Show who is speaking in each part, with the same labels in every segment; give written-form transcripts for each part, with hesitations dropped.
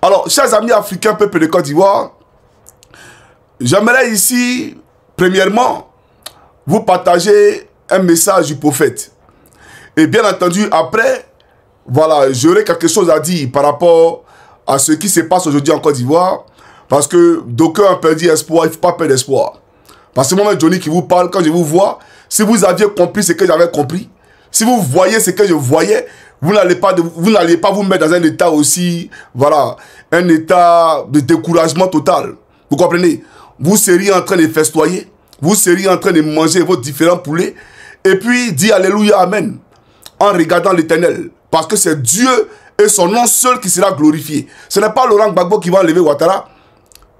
Speaker 1: Alors, chers amis africains, peuple de Côte d'Ivoire, j'aimerais ici, premièrement, vous partager un message du prophète. Et bien entendu, après, voilà, j'aurai quelque chose à dire par rapport à ce qui se passe aujourd'hui en Côte d'Ivoire. Parce que d'aucuns ont perdu espoir, il ne faut pas perdre espoir. Parce que moi, Johnny qui vous parle, quand je vous vois, si vous aviez compris ce que j'avais compris, si vous voyez ce que je voyais, vous n'allez pas vous mettre dans un état aussi, voilà, un état de découragement total. Vous comprenez? Vous seriez en train de festoyer, vous seriez en train de manger vos différents poulets, et puis dire Alléluia, Amen, en regardant l'Éternel. Parce que c'est Dieu et son nom seul qui sera glorifié. Ce n'est pas Laurent Gbagbo qui va enlever Ouattara.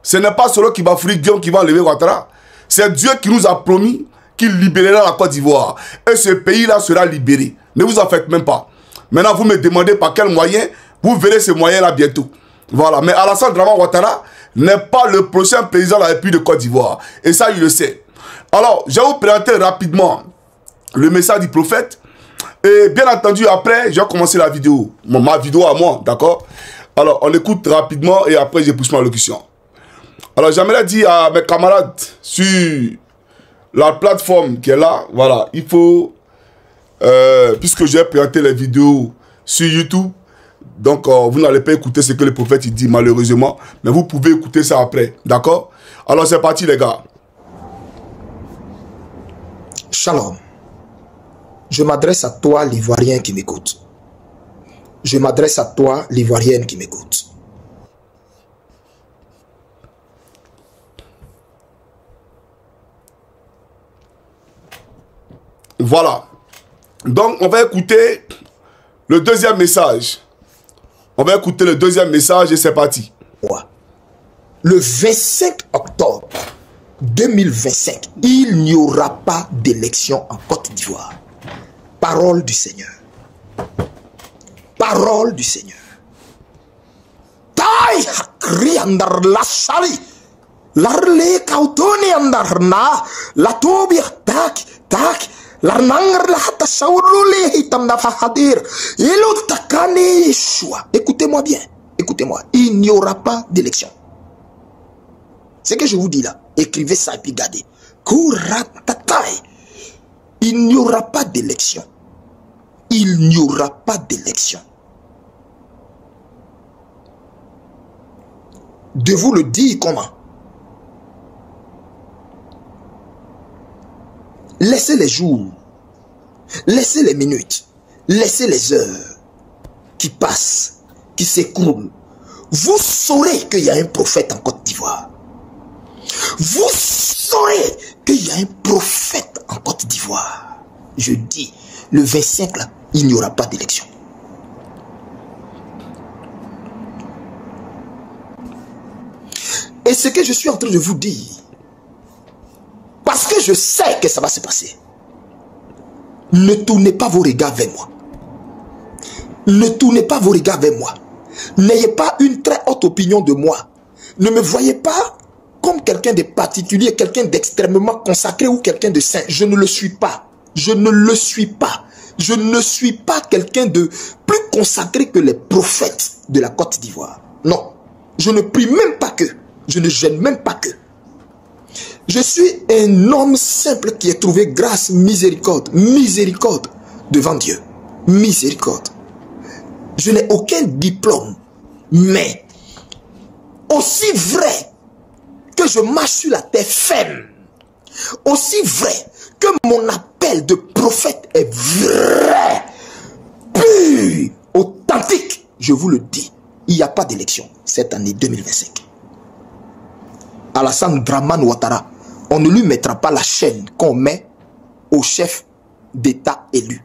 Speaker 1: Ce n'est pas Solo qui va frire Guillaume qui va enlever Ouattara. C'est Dieu qui nous a promis qu'il libérera la Côte d'Ivoire. Et ce pays-là sera libéré. Ne vous en faites même pas. Maintenant, vous me demandez par quel moyen. Vous verrez ce moyen-là bientôt. Voilà. Mais Alassane Dramane Ouattara n'est pas le prochain président de la République de Côte d'Ivoire. Et ça, il le sait. Alors, je vais vous présenter rapidement le message du prophète. Et bien entendu, après, je vais commencer la vidéo. Ma vidéo à moi, d'accord? Alors, on écoute rapidement et après, je pousse ma locution. Alors, j'aimerais dire à mes camarades sur la plateforme qui est là, voilà, il faut, puisque j'ai présenté les vidéos sur YouTube, donc vous n'allez pas écouter ce que le prophète il dit malheureusement, mais vous pouvez écouter ça après, d'accord? Alors, c'est parti les gars.
Speaker 2: Shalom. Je m'adresse à toi, l'Ivoirien qui m'écoute. Je m'adresse à toi, l'Ivoirienne qui m'écoute.
Speaker 1: Voilà. Donc, on va écouter le deuxième message. On va écouter le deuxième message et c'est parti.
Speaker 2: Le 25 octobre 2025, il n'y aura pas d'élection en Côte d'Ivoire. Parole du Seigneur. Parole du Seigneur. Tai hakri andar la sali. Larle kautoni andar na. La tobi tak tak. Larnangar la hata saurule hitam na fahadir. Ilo takani Yeshua. Écoutez-moi bien. Écoutez-moi. Il n'y aura pas d'élection. Ce que je vous dis là, écrivez ça et puis gardez. Kuratatai. Il n'y aura pas d'élection. Il n'y aura pas d'élection. De vous le dire comment? Laissez les jours, laissez les minutes, laissez les heures qui passent, qui s'écoulent. Vous saurez qu'il y a un prophète en Côte d'Ivoire. Vous saurez qu'il y a un prophète en Côte d'Ivoire. Je dis, le 25 là, il n'y aura pas d'élection. Et ce que je suis en train de vous dire, parce que je sais que ça va se passer, ne tournez pas vos regards vers moi. Ne tournez pas vos regards vers moi. N'ayez pas une très haute opinion de moi. Ne me voyez pas comme quelqu'un de particulier, quelqu'un d'extrêmement consacré ou quelqu'un de saint. Je ne le suis pas. Je ne le suis pas. Je ne suis pas quelqu'un de plus consacré que les prophètes de la Côte d'Ivoire. Non. Je ne prie même pas que. Je ne gêne même pas que. Je suis un homme simple qui a trouvé grâce, miséricorde devant Dieu. Miséricorde. Je n'ai aucun diplôme. Mais aussi vrai que je marche sur la terre ferme, aussi vrai que mon appel de prophète est vrai, pur, authentique, je vous le dis, il n'y a pas d'élection cette année 2025. Alassane Dramane Ouattara, on ne lui mettra pas la chaîne qu'on met au chef d'État élu.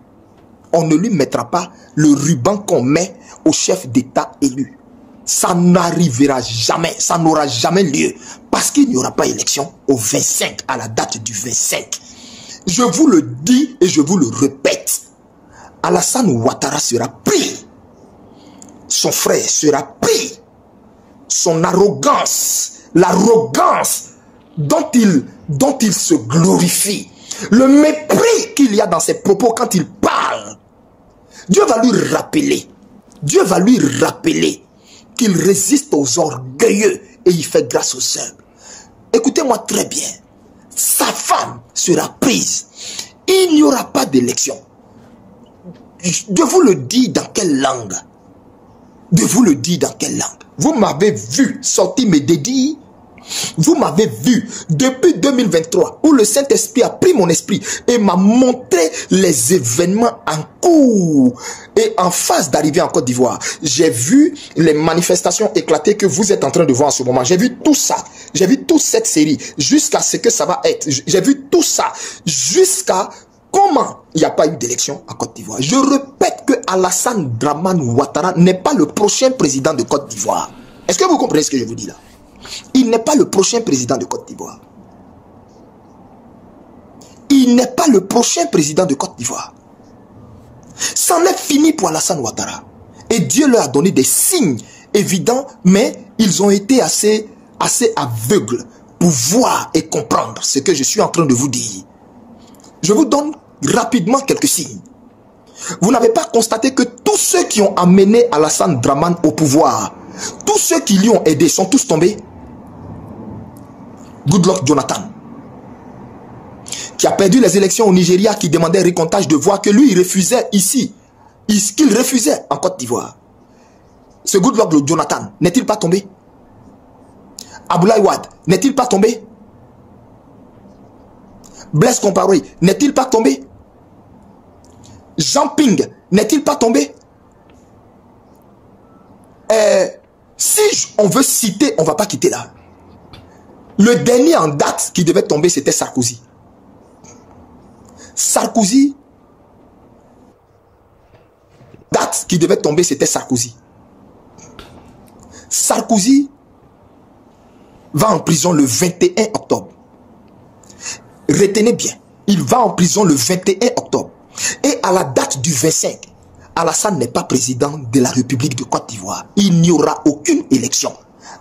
Speaker 2: On ne lui mettra pas le ruban qu'on met au chef d'État élu. Ça n'arrivera jamais, ça n'aura jamais lieu. Parce qu'il n'y aura pas élection au 25, à la date du 25. Je vous le dis et je vous le répète. Alassane Ouattara sera pris. Son frère sera pris. Son arrogance, l'arrogance dont il se glorifie, le mépris qu'il y a dans ses propos quand il parle, Dieu va lui rappeler qu'il résiste aux orgueilleux et il fait grâce aux humbles. Écoutez-moi très bien. Sa femme sera prise. Il n'y aura pas d'élection. Je vous le dis dans quelle langue? De vous le dire dans quelle langue? Vous m'avez vu sortir mes dédits. Vous m'avez vu depuis 2023 où le Saint-Esprit a pris mon esprit et m'a montré les événements en cours et en phase d'arriver en Côte d'Ivoire. J'ai vu les manifestations éclater que vous êtes en train de voir en ce moment. J'ai vu tout ça. J'ai vu toute cette série jusqu'à ce que ça va être. J'ai vu tout ça jusqu'à comment il n'y a pas eu d'élection en Côte d'Ivoire. Je répète que Alassane Dramane Ouattara n'est pas le prochain président de Côte d'Ivoire. Est-ce que vous comprenez ce que je vous dis là? Il n'est pas le prochain président de Côte d'Ivoire. Il n'est pas le prochain président de Côte d'Ivoire. C'en est fini pour Alassane Ouattara. Et Dieu leur a donné des signes évidents, mais ils ont été assez aveugles pour voir et comprendre ce que je suis en train de vous dire. Je vous donne rapidement quelques signes. Vous n'avez pas constaté que tous ceux qui ont amené Alassane Dramane au pouvoir, tous ceux qui lui ont aidé sont tous tombés? Goodluck Jonathan, qui a perdu les élections au Nigeria, qui demandait récomptage de voix, que lui il refusait ici, qu'il refusait en Côte d'Ivoire. Ce Goodluck Jonathan n'est-il pas tombé? Abdoulaye Wade n'est-il pas tombé? Blaise Compaoré n'est-il pas tombé? Jean Ping n'est-il pas tombé? Si on veut citer, on ne va pas quitter là. Le dernier en date qui devait tomber, c'était Sarkozy. Sarkozy. Date qui devait tomber, c'était Sarkozy. Sarkozy va en prison le 21 octobre. Retenez bien, il va en prison le 21 octobre. Et à la date du 25, Alassane n'est pas président de la République de Côte d'Ivoire. Il n'y aura aucune élection.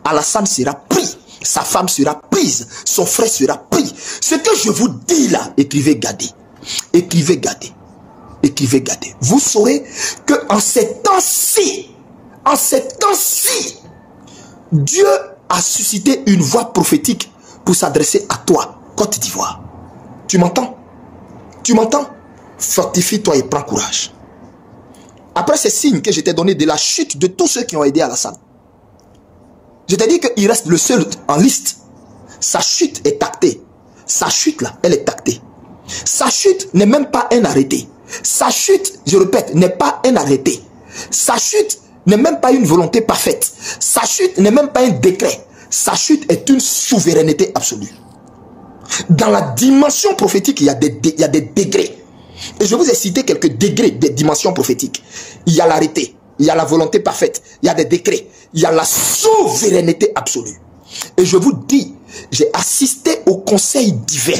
Speaker 2: Alassane sera pris. Sa femme sera prise. Son frère sera pris. Ce que je vous dis là, écrivez, gardez. Écrivez, gardez. Écrivez, gardez. Vous saurez que en ces temps-ci, Dieu a suscité une voix prophétique pour s'adresser à toi, Côte d'Ivoire. Tu m'entends? Tu m'entends? Fortifie-toi et prends courage. Après ces signes que je t'ai donné de la chute de tous ceux qui ont aidé Alassane, je t'ai dit qu'il reste le seul en liste. Sa chute est actée. Sa chute là, elle est actée. Sa chute n'est même pas un arrêté. Sa chute, je répète, n'est pas un arrêté. Sa chute n'est même pas une volonté parfaite. Sa chute n'est même pas un décret. Sa chute est une souveraineté absolue. Dans la dimension prophétique, il y a des degrés. Et je vous ai cité quelques degrés des dimensions prophétiques. Il y a l'arrêté, il y a la volonté parfaite, il y a des décrets, il y a la souveraineté absolue. Et je vous dis, j'ai assisté au conseil divin.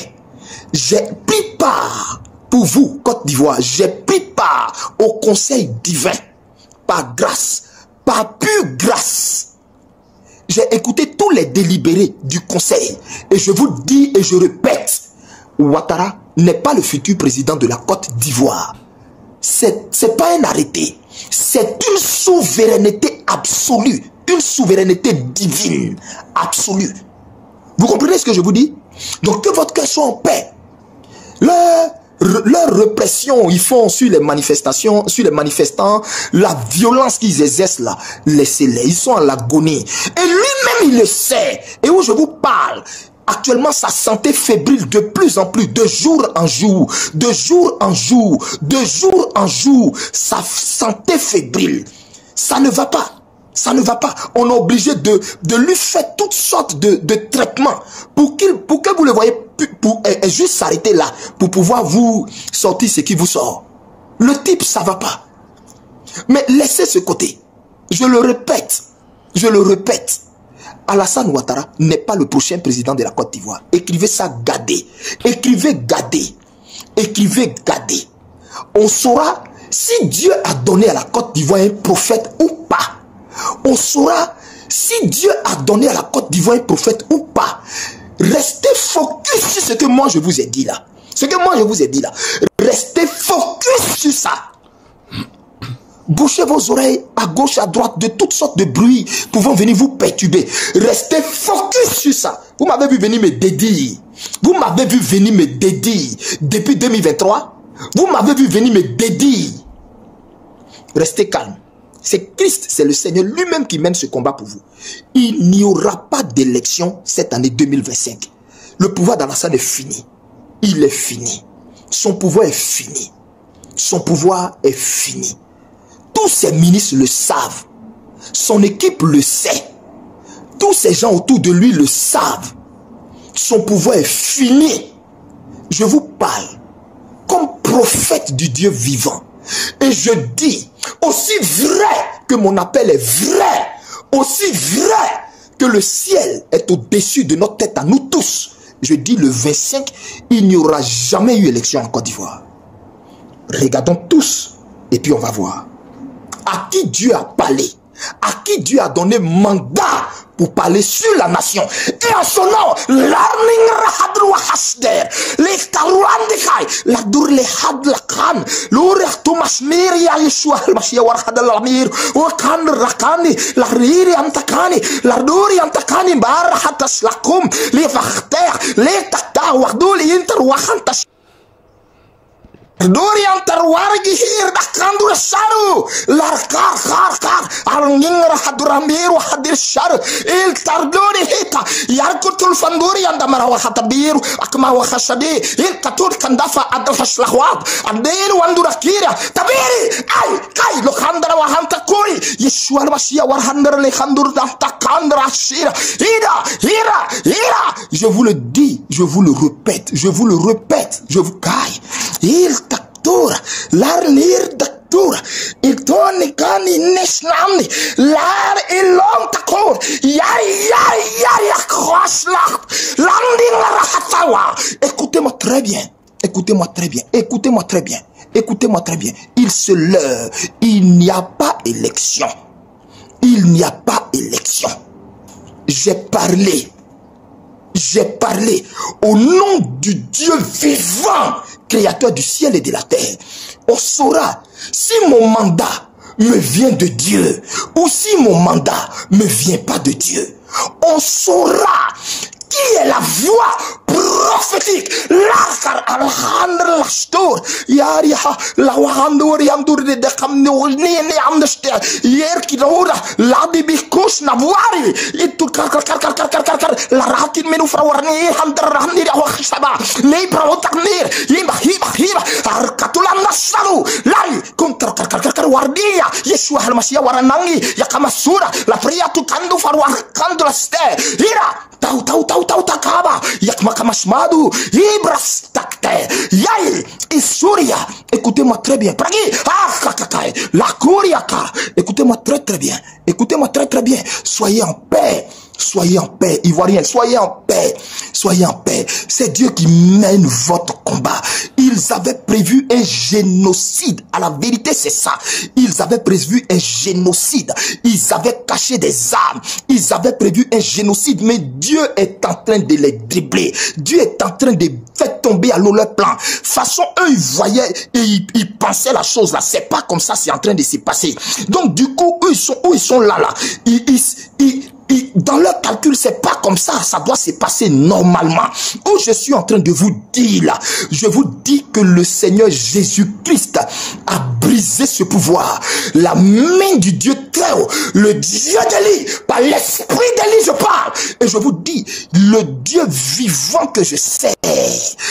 Speaker 2: J'ai pris part, pour vous, Côte d'Ivoire, j'ai pris part au conseil divin. Par grâce, par pure grâce. J'ai écouté tous les délibérés du conseil. Et je vous dis et je répète, Ouattara n'est pas le futur président de la Côte d'Ivoire. C'est pas un arrêté. C'est une souveraineté absolue. Une souveraineté divine. Absolue. Vous comprenez ce que je vous dis? Donc que votre cœur soit en paix. Leur répression, ils font sur les manifestations, sur les manifestants, la violence qu'ils exercent là, laissez-les, ils sont en l'agonie. Et lui-même, il le sait. Et où je vous parle, actuellement, sa santé fébrile de plus en plus, de jour en jour, de jour en jour, de jour en jour, sa santé fébrile, ça ne va pas. Ça ne va pas. On est obligé de lui faire toutes sortes de traitements pour que vous le voyez juste s'arrêter là pour pouvoir vous sortir ce qui vous sort. Le type, ça va pas. Mais laissez ce côté. Je le répète. Alassane Ouattara n'est pas le prochain président de la Côte d'Ivoire. Écrivez ça, gardez. Écrivez, gardez. Écrivez, gardez. On saura si Dieu a donné à la Côte d'Ivoire un prophète ou pas. On saura si Dieu a donné à la Côte d'Ivoire un prophète ou pas. Restez focus sur ce que moi je vous ai dit là. Ce que moi je vous ai dit là. Restez focus sur ça. Bouchez vos oreilles à gauche, à droite, de toutes sortes de bruits pouvant venir vous perturber. Restez focus sur ça. Vous m'avez vu venir me dédire. Vous m'avez vu venir me dédire depuis 2023. Vous m'avez vu venir me dédire. Restez calme. C'est Christ, c'est le Seigneur lui-même qui mène ce combat pour vous. Il n'y aura pas d'élection cette année 2025. Le pouvoir d'Alassane est fini. Il est fini. Son pouvoir est fini. Son pouvoir est fini. Tous ses ministres le savent. Son équipe le sait. Tous ces gens autour de lui le savent. Son pouvoir est fini. Je vous parle comme prophète du Dieu vivant. Et je dis, aussi vrai que mon appel est vrai, aussi vrai que le ciel est au-dessus de notre tête à nous tous, je dis le 25, il n'y aura jamais eu élection en Côte d'Ivoire. Regardons tous et puis on va voir. À qui Dieu a parlé, à qui Dieu a donné mandat pour parler sur la nation. Et en son nom, l'arning rahadru hasder, les tarouandikai, la dur les had la khan, l'ourek tumas miri ya Yeshua al-Mashiach warhad al-Amir, wa khan rakani, la riri antakani, la duri antakani, barahatas lakum, les fachter, les takta, wardul inter wahantas. Duri antar wargi hir dakandur saru kar arnging rahaduramir wahadir saru il tarduri hita yarkutul fanduri anda marawa hatabir akma wa khasadi il katur kandafa adal haslahwat adir wandura kira tabiri ay kai lo khandara wa hanta kuri Yeshua al-Mashiach warhandar le khandur takandra shira ira je vous le dis, je vous le répète, je vous caille. Il taktura, l'arnir taktura, il toni kani nesnamni, l'ar ilon takur, ya kroslah, landing rahatawa. Écoutez-moi très bien, écoutez-moi très bien, écoutez-moi très bien, écoutez-moi très bien. Il se leurre, il n'y a pas élection. Il n'y a pas élection. J'ai parlé au nom du Dieu vivant, créateur du ciel et de la terre. On saura si mon mandat me vient de Dieu ou si mon mandat me vient pas de Dieu. On saura qui est la voix prophétique. L'akar al-handr l'astur. Yariha la wahandur yandur de dekamni ni amneste. Yer ki dora la di bikus navwari. Itu kar la rakin menu frawarni handr rahni wa khsaba. Lei prawotaknir. Hiba arkatulan nasalu. Lai kontra kar wardia. Yeshua al-Mashiach waranangi yakamasura. La priya tu kandu farwar kandu laste. Ira Tau takaba yak makamasmadu ibras takte yai isuria. Écoutez-moi très bien. Pragi kakakai la kuriaka. Écoutez-moi très bien. Écoutez-moi très bien. Soyez en paix. Soyez en paix, Ivoiriens, soyez en paix, soyez en paix. C'est Dieu qui mène votre combat. Ils avaient prévu un génocide. À la vérité, c'est ça. Ils avaient prévu un génocide. Ils avaient caché des armes. Ils avaient prévu un génocide. Mais Dieu est en train de les dribbler. Dieu est en train de faire tomber à l'eau leur plan. Façon, eux, ils voyaient et ils pensaient la chose là. C'est pas comme ça, c'est en train de se passer. Donc, du coup, eux, ils sont là. Dans leur calcul, c'est pas comme ça. Ça doit se passer normalement. Où je suis en train de vous dire là, je vous dis que le Seigneur Jésus-Christ a brisé ce pouvoir. La main du Dieu très haut, le Dieu d'Élie, par l'esprit d'Élie je parle. Et je vous dis, le Dieu vivant que je sers,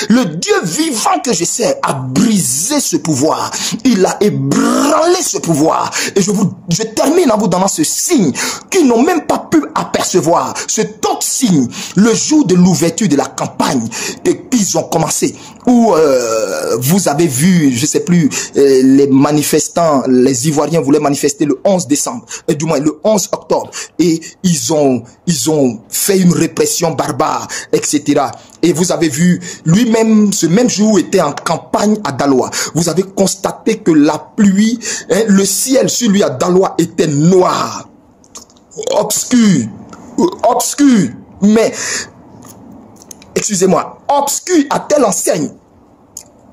Speaker 2: le Dieu vivant que je sers a brisé ce pouvoir. Il a ébranlé ce pouvoir. Et je termine en vous donnant ce signe qu'ils n'ont même pas pu apercevoir. Ce autre signe, le jour de l'ouverture de la campagne, et qu'ils ont commencé, où vous avez vu, je sais plus, les manifestants, les Ivoiriens voulaient manifester le 11 décembre, du moins le 11 octobre, et ils ont fait une répression barbare, etc. Et vous avez vu, lui-même, ce même jour, était en campagne à Daloa. Vous avez constaté que la pluie, le ciel sur lui à Daloa était noir. Obscur, mais, excusez-moi, obscur à telle enseigne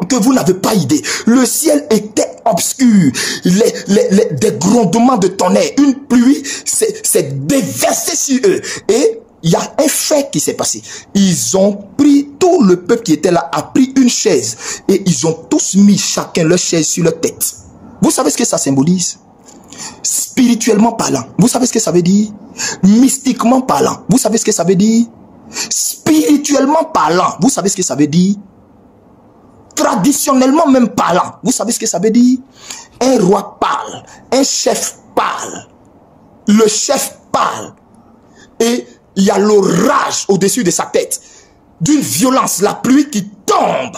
Speaker 2: que vous n'avez pas idée. Le ciel était obscur, des grondements de tonnerre, une pluie s'est déversée sur eux. Et il y a un fait qui s'est passé. Ils ont pris, tout le peuple qui était là a pris une chaise et ils ont tous mis chacun leur chaise sur leur tête. Vous savez ce que ça symbolise? Spirituellement parlant, vous savez ce que ça veut dire? Mystiquement parlant, vous savez ce que ça veut dire? Spirituellement parlant, vous savez ce que ça veut dire? Traditionnellement même parlant, vous savez ce que ça veut dire? Un roi parle, un chef parle, le chef parle et il y a l'orage au-dessus de sa tête, d'une violence, la pluie qui tombe,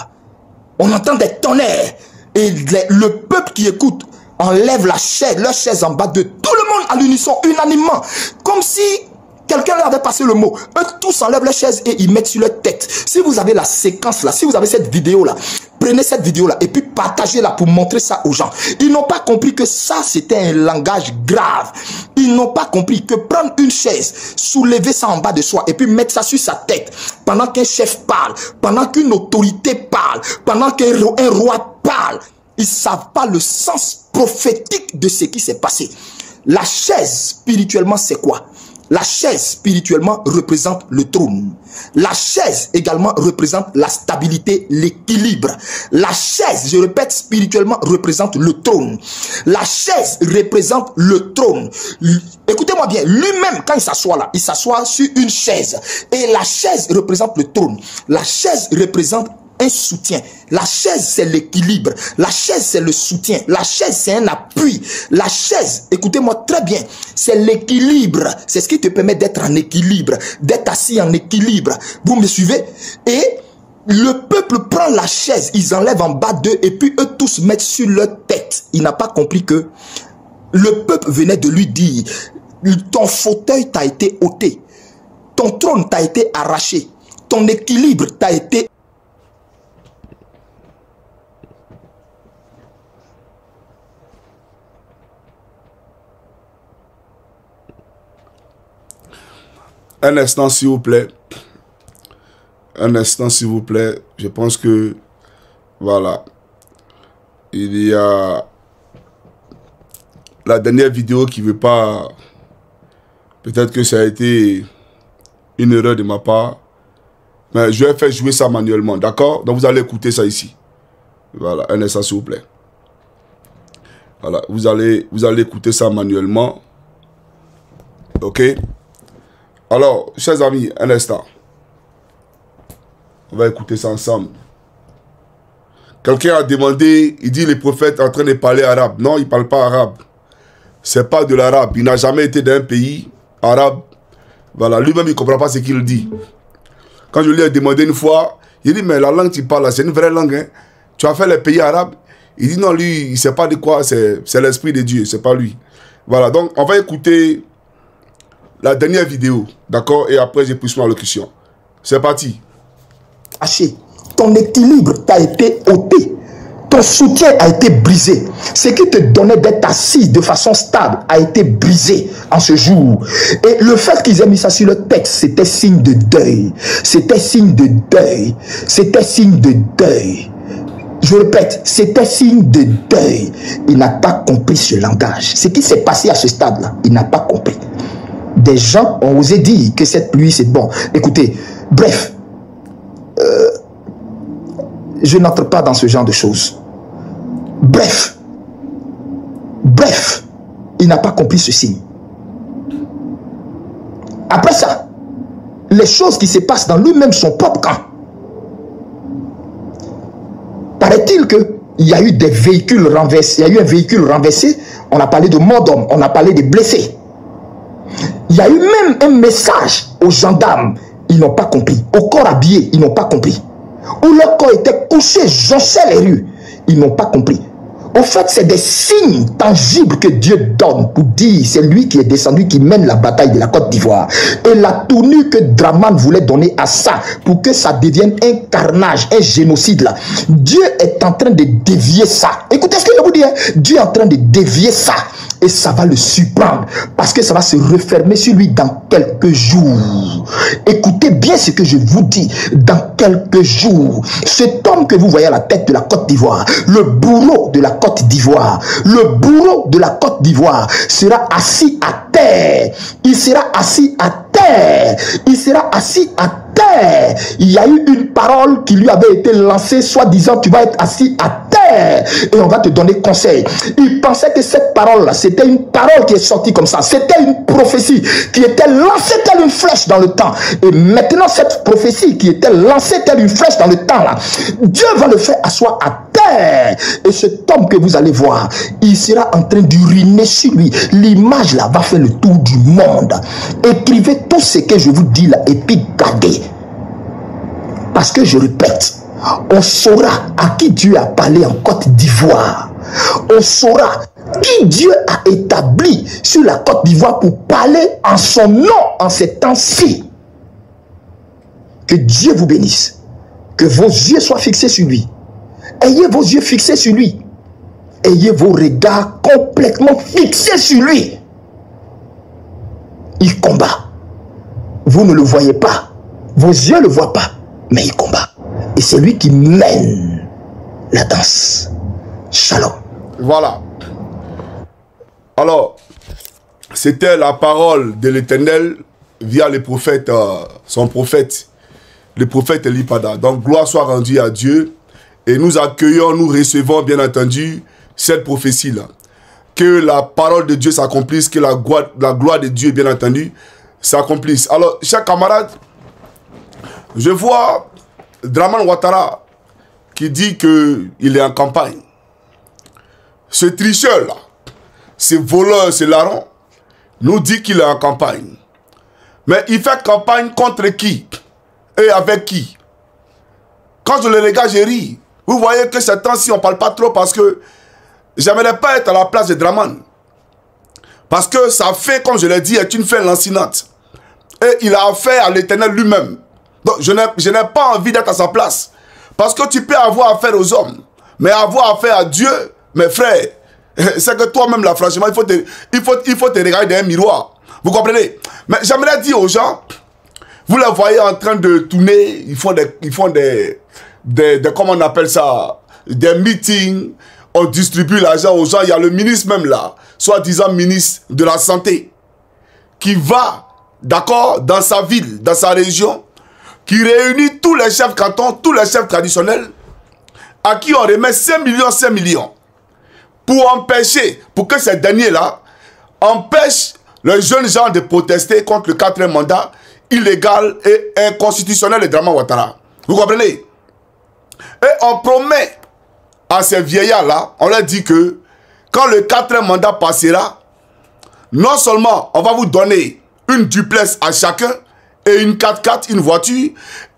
Speaker 2: on entend des tonnerres et le peuple qui écoute enlève la chaise, leur chaise en bas de tout le monde à l'unisson, unanimement, comme si quelqu'un leur avait passé le mot. Eux tous enlèvent leur chaise et ils mettent sur leur tête. Si vous avez la séquence là, si vous avez cette vidéo là, prenez cette vidéo là et puis partagez-la pour montrer ça aux gens. Ils n'ont pas compris que ça c'était un langage grave. Ils n'ont pas compris que prendre une chaise, soulever ça en bas de soi et puis mettre ça sur sa tête pendant qu'un chef parle, pendant qu'une autorité parle, pendant qu'un roi parle, ils ne savent pas le sens prophétique de ce qui s'est passé. La chaise, spirituellement, c'est quoi? La chaise, spirituellement, représente le trône. La chaise, également, représente la stabilité, l'équilibre. La chaise, je répète, spirituellement, représente le trône. La chaise représente le trône. Écoutez-moi bien, lui-même, quand il s'assoit là, il s'assoit sur une chaise. Et la chaise représente le trône. La chaise représente un soutien. La chaise, c'est l'équilibre. La chaise, c'est le soutien. La chaise, c'est un appui. La chaise, écoutez-moi très bien, c'est l'équilibre. C'est ce qui te permet d'être en équilibre, d'être assis en équilibre. Vous me suivez? Et le peuple prend la chaise, ils enlèvent en bas d'eux et puis eux tous mettent sur leur tête. Il n'a pas compris que le peuple venait de lui dire, ton fauteuil t'a été ôté, ton trône t'a été arraché, ton équilibre t'a été...
Speaker 1: Un instant, s'il vous plaît. Un instant, s'il vous plaît. Je pense que, voilà, il y a la dernière vidéo qui ne veut pas... Peut-être que ça a été une erreur de ma part. Mais je vais faire jouer ça manuellement, d'accord? Donc vous allez écouter ça ici. Voilà, un instant, s'il vous plaît. Voilà, vous allez écouter ça manuellement. Ok? Alors, chers amis, un instant. On va écouter ça ensemble. Quelqu'un a demandé, il dit le prophète est en train de parler arabe. Non, il ne parle pas arabe. C'est pas de l'arabe. Il n'a jamais été dans un pays arabe. Voilà, lui-même, il ne comprend pas ce qu'il dit. Quand je lui ai demandé une fois, il dit, mais la langue que tu parles, c'est une vraie langue. Hein? Tu as fait les pays arabes? Il dit, non, lui, il ne sait pas de quoi, c'est l'esprit de Dieu, c'est pas lui. Voilà, donc on va écouter la dernière vidéo, d'accord? Et après, j'ai poussé ma locution. C'est parti.
Speaker 2: Ton équilibre t'a été ôté. Ton soutien a été brisé. Ce qui te donnait d'être assis de façon stable a été brisé en ce jour. Et le fait qu'ils aient mis ça sur le texte, c'était signe de deuil. C'était signe de deuil. C'était signe de deuil. Je répète, c'était signe de deuil. Il n'a pas compris ce langage. Ce qui s'est passé à ce stade-là, il n'a pas compris. Des gens ont osé dire que cette pluie, c'est bon. Écoutez, bref, je n'entre pas dans ce genre de choses. Bref, il n'a pas compris ce signe. Après ça, les choses qui se passent dans lui-même, son propre camp. Paraît-il qu'il y a eu des véhicules renversés. Il y a eu un véhicule renversé. On a parlé de mort d'homme. On a parlé de blessés. Il y a eu même un message aux gendarmes. Ils n'ont pas compris. Au corps habillé, ils n'ont pas compris. Où leur corps était couché, jonchait les rues. Ils n'ont pas compris. En fait, c'est des signes tangibles que Dieu donne pour dire c'est lui qui est descendu, qui mène la bataille de la Côte d'Ivoire. Et la tournure que Draman voulait donner à ça, pour que ça devienne un carnage, un génocide là. Dieu est en train de dévier ça. Écoutez ce que je vous dis, hein? Dieu est en train de dévier ça. et ça va le surprendre parce que ça va se refermer sur lui dans quelques jours. Écoutez bien ce que je vous dis. Dans quelques jours, cet homme que vous voyez à la tête de la Côte d'Ivoire, le bourreau de la Côte d'Ivoire, le bourreau de la Côte d'Ivoire sera assis à terre. Il sera assis à terre. Il sera assis à terre. Il y a eu une parole qui lui avait été lancée, soi-disant tu vas être assis à terre et on va te donner conseil. Il pensait que cette parole-là, c'était une parole qui est sortie comme ça. C'était une prophétie qui était lancée telle une flèche dans le temps. Et maintenant, cette prophétie qui était lancée telle une flèche dans le temps, là, Dieu va le faire asseoir à terre. Et cet homme que vous allez voir, il sera en train d'uriner sur lui. L'image là va faire le tour du monde. Écrivez tout ce que je vous dis là et puis gardez. Parce que je répète, on saura à qui Dieu a parlé en Côte d'Ivoire. On saura qui Dieu a établi sur la Côte d'Ivoire pour parler en son nom en ces temps-ci. Que Dieu vous bénisse. Que vos yeux soient fixés sur lui. Ayez vos yeux fixés sur lui. Ayez vos regards complètement fixés sur lui. Il combat. Vous ne le voyez pas. Vos yeux ne le voient pas. Mais il combat. Et c'est lui qui mène la danse. Shalom.
Speaker 1: Voilà. Alors, c'était la parole de l'Éternel via les prophètes, son prophète, le prophète Elipada. Donc, gloire soit rendue à Dieu. Et nous accueillons, nous recevons, bien entendu, cette prophétie-là. Que la parole de Dieu s'accomplisse, que la gloire de Dieu, bien entendu, s'accomplisse. Alors, chers camarades, je vois Dramane Ouattara qui dit qu'il est en campagne. Ce tricheur-là, ce voleur, ce larron, nous dit qu'il est en campagne. Mais il fait campagne contre qui? Et avec qui? Quand je le regarde, je ris. Vous voyez que ces temps-ci, on ne parle pas trop parce que j'aimerais pas être à la place de Dramane. Parce que sa fin, comme je l'ai dit, est une fin lancinante. Et il a affaire à l'Éternel lui-même. Donc, je n'ai pas envie d'être à sa place. Parce que tu peux avoir affaire aux hommes. Mais avoir affaire à Dieu, mes frères, c'est que toi-même, là, franchement, il faut te regarder dans un miroir. Vous comprenez? Mais j'aimerais dire aux gens, vous les voyez en train de tourner, ils font des comment on appelle ça, des meetings, on distribue l'argent aux gens. Il y a le ministre même là, soi-disant ministre de la Santé, qui va, d'accord, dans sa ville, dans sa région, qui réunit tous les chefs cantons, tous les chefs traditionnels, à qui on remet 5 millions, pour empêcher, pour que ces derniers-là empêchent les jeunes gens de protester contre le 4e mandat illégal et inconstitutionnel de Dramane Ouattara. Vous comprenez? Et on promet à ces vieillards-là, on leur dit que quand le 4e mandat passera, non seulement on va vous donner une duplex à chacun, et une 4x4, une voiture.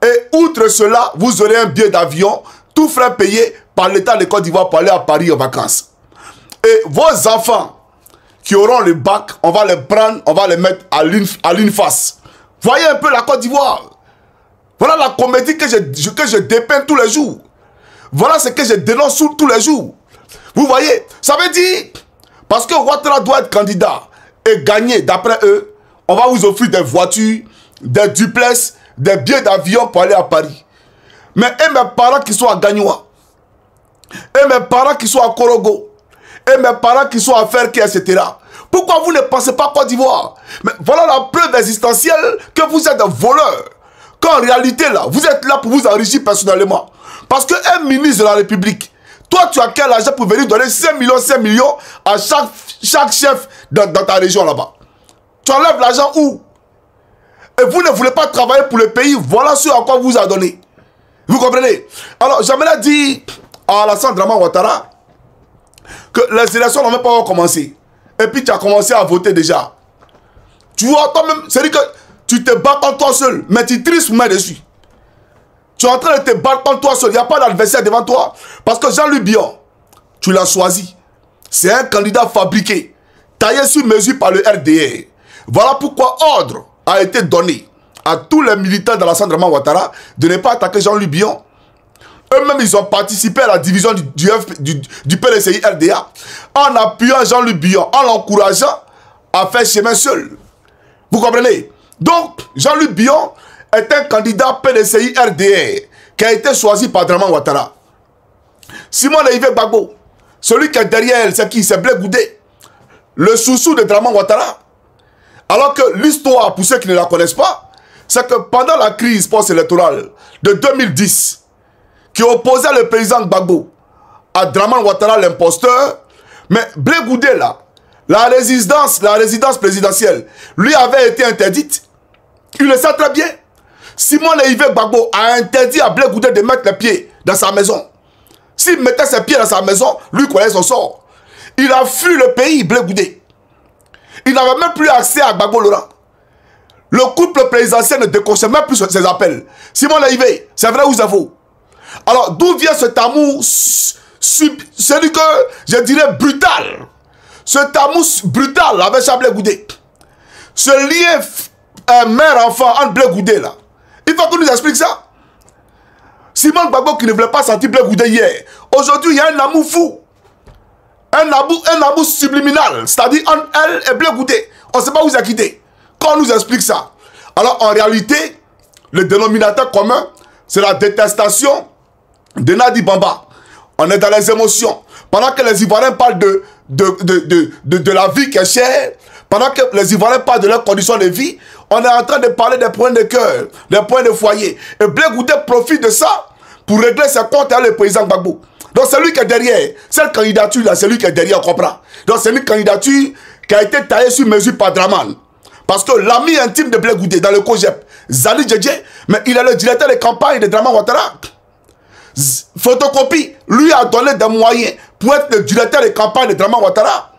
Speaker 1: Et outre cela, vous aurez un billet d'avion, tout frais payé par l'État de Côte d'Ivoire pour aller à Paris en vacances. Et vos enfants qui auront le bac, on va les prendre, on va les mettre à l'UNFAS. Voyez un peu la Côte d'Ivoire. Voilà la comédie que je dépeins tous les jours. Voilà ce que je dénonce tous les jours. Vous voyez, ça veut dire, parce que Ouattara doit être candidat et gagner, d'après eux, on va vous offrir des voitures, des duplex, des billets d'avion pour aller à Paris. Mais et mes parents qui sont à Gagnoua, et mes parents qui sont à Korogo, et mes parents qui sont à Ferké, etc. Pourquoi vous ne pensez pas Côte d'Ivoire? Mais voilà la preuve existentielle que vous êtes des voleurs. Qu'en réalité, là, vous êtes là pour vous enrichir personnellement. Parce qu'un ministre de la République, toi, tu as quel argent pour venir donner 5 millions à chaque chef dans ta région là-bas? Tu enlèves l'argent où? Et vous ne voulez pas travailler pour le pays. Voilà ce à quoi vous a donné. Vous comprenez? Alors, j'aimerais dire à Alassane Dramane Ouattara que les élections n'ont même pas commencé. Et puis, tu as commencé à voter déjà. Tu vois, toi-même, c'est-à-dire que tu te bats contre toi seul, mais tu tristes main dessus. Tu es en train de te battre contre toi seul. Il n'y a pas d'adversaire devant toi. Parce que Jean-Louis Bion, tu l'as choisi. C'est un candidat fabriqué, taillé sur mesure par le RDR. Voilà pourquoi ordre a été donné à tous les militants de Alassane Dramane Ouattara de ne pas attaquer Jean-Louis Bion. eux-mêmes, ils ont participé à la division du PDCI RDA en appuyant Jean-Luc Billon, en l'encourageant à faire chemin seul. Vous comprenez? Donc, Jean-Luc Billon est un candidat PDCI RDA qui a été choisi par Draman Ouattara. Simon Leïvé Gbagbo, celui qui est derrière elle, c'est qui? C'est Blé Goudé, le sous-sous de Draman Ouattara. Alors que l'histoire, pour ceux qui ne la connaissent pas, c'est que pendant la crise post-électorale de 2010, qui opposait le président Gbagbo à Draman Ouattara, l'imposteur, mais Blé Goudé, là, la résidence présidentielle, lui avait été interdite. Il le sait très bien. Simon Leïvé Gbagbo a interdit à Blé Goudé de mettre les pieds dans sa maison. S'il mettait ses pieds dans sa maison, lui connaissait son sort. Il a fui le pays, Blé Goudé. Il n'avait même plus accès à Gbagbo Laurent. Le couple présidentiel ne décrochait même plus ses appels. Simon Leïvé, c'est vrai ou c'est faux? Alors, d'où vient cet amour, celui que je dirais brutal? Cet amour brutal avec Blé Goudé. Ce lien mère-enfant entre Blé Goudé là. Il faut qu'on nous explique ça. Simon Gbagbo qui ne voulait pas sentir Blé Goudé hier. Aujourd'hui, il y a un amour fou. Un amour subliminal. C'est-à-dire entre elle et Blé Goudé. On ne sait pas où ils ont quitté. Quand on nous explique ça. Alors en réalité, le dénominateur commun, c'est la détestation de Nadi Bamba. On est dans les émotions. Pendant que les Ivoiriens parlent de la vie qui est chère, pendant que les Ivoiriens parlent de leurs conditions de vie, on est en train de parler des points de cœur, des points de foyer. Et Blé Goudé profite de ça pour régler ses comptes avec le président Gbagbo. Donc c'est lui qui est derrière. Cette candidature-là, c'est lui qui est derrière, on comprend. Donc c'est une candidature qui a été taillée sur mesure par Draman. Parce que l'ami intime de Blé Goudé dans le COGEP, Zali Djedje, mais il est le directeur de campagne de Draman Ouattara. Photocopie, lui a donné des moyens pour être le directeur de campagne de Draman Ouattara.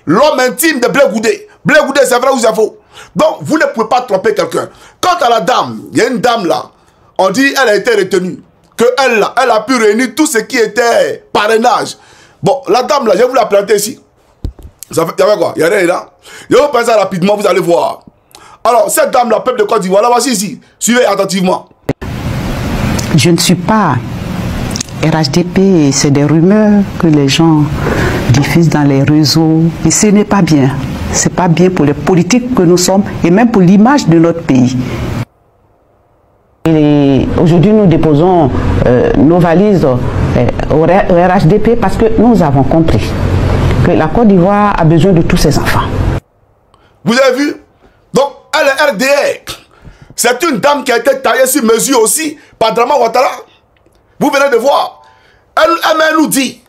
Speaker 1: L'homme intime de Blé Goudé. Blé Goudé, c'est vrai ou c'est faux? Donc, vous ne pouvez pas tromper quelqu'un. Quant à la dame, il y a une dame là, on dit elle a été retenue. Que elle là, elle a pu réunir tout ce qui était parrainage. Bon, la dame là, je vais vous la planter ici. Il y avait quoi? Il y a rien là. Je vais vous passer ça rapidement, vous allez voir. Alors, cette dame là, peuple de Côte d'Ivoire, la voici ici. Suivez attentivement.
Speaker 3: Je ne suis pas RHDP, c'est des rumeurs que les gens diffusent dans les réseaux. Et ce n'est pas bien. Ce n'est pas bien pour les politiques que nous sommes et même pour l'image de notre pays. Aujourd'hui, nous déposons nos valises au RHDP parce que nous avons compris que la Côte d'Ivoire a besoin de tous ses enfants.
Speaker 1: Vous avez vu? Donc, elle est RDA. C'est une dame qui a été taillée sur mesure aussi par Draman Ouattara. Vous venez de voir. Elle nous dit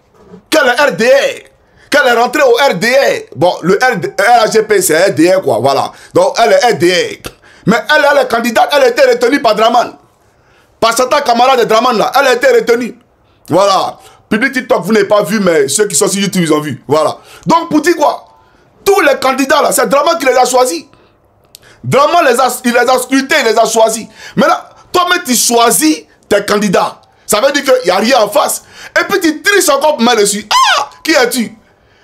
Speaker 1: qu'elle est RDA. Qu'elle est rentrée au RDA. Bon, le RHGP, c'est RDA, quoi. Voilà. Donc, elle est RDA. Mais elle est candidate. Elle a été retenue par Draman. Par certains camarades de Draman, là. Elle a été retenue. Voilà. Public TikTok, vous n'avez pas vu, mais ceux qui sont sur YouTube, ils ont vu. Voilà. Donc, pour dire quoi? Tous les candidats, là, c'est Draman qui les a choisis. Draman, il les a scrutés, il les a choisis. Maintenant, toi-même, tu choisis tes candidats. Ça veut dire qu'il n'y a rien en face. Et puis, tu triches encore pour mettre dessus. Ah! Qui es-tu?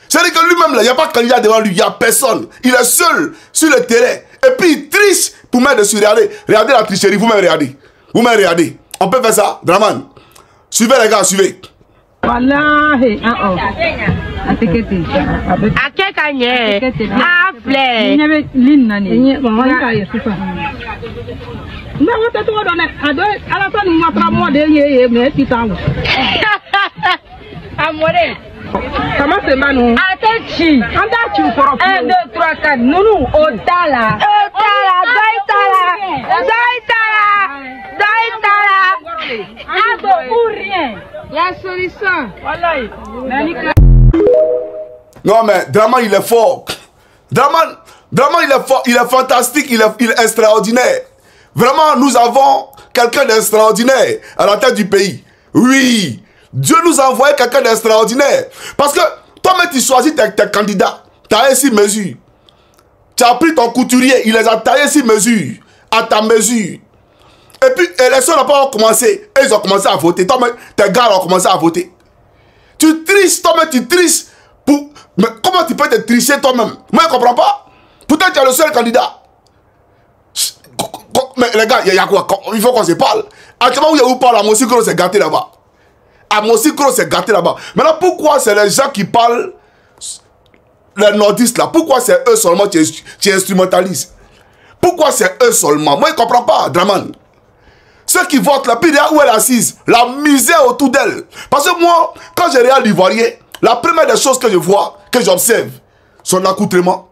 Speaker 1: C'est-à-dire que lui-même, là, il n'y a pas de candidat devant lui. Il n'y a personne. Il est seul sur le terrain. Et puis, il triche pour mettre dessus. Regardez, regardez la tricherie. Vous-même, regardez. Vous-même, regardez. On peut faire ça, Draman. Suivez, les gars, suivez.
Speaker 4: Wallahi, comment c'est Manu? Attachi. Attachi pour 1, 2, 3, 4. Nounou, Otala. Otala, Daitala. Ado ou rien. La solution. Voilà.
Speaker 1: Non mais Draman il est fort. Draman il est fort, il est fantastique, il est extraordinaire. Vraiment nous avons quelqu'un d'extraordinaire à la tête du pays. Oui. Dieu nous a envoyé quelqu'un d'extraordinaire. Parce que toi-même, tu choisis tes candidats. Taillés sur mesure. Tu as pris ton couturier. Il les a taillés sur mesure. À ta mesure. Et puis, l'élection n'a pas commencé. Et ils ont commencé à voter. Toi-même, tes gars ont commencé à voter. Tu triches. Toi-même, tu triches. Mais comment tu peux te tricher toi-même? Moi, je ne comprends pas. Pourtant, tu es le seul candidat. Mais les gars, il y a quoi? Il faut qu'on se parle. Actuellement, où il y a où parle, moi aussi, qu'on s'est gâté là-bas. Amosikro s'est gâté là-bas. Maintenant, pourquoi c'est les gens qui parlent, les nordistes là, pourquoi c'est eux seulement qui instrumentalisent? Pourquoi c'est eux seulement? Moi, je ne comprends pas, Draman. Ceux qui votent là, puis où elle est assise, la misère autour d'elle. Parce que moi, quand je regarde l'Ivoirien, la première des choses que je vois, que j'observe, son accoutrement,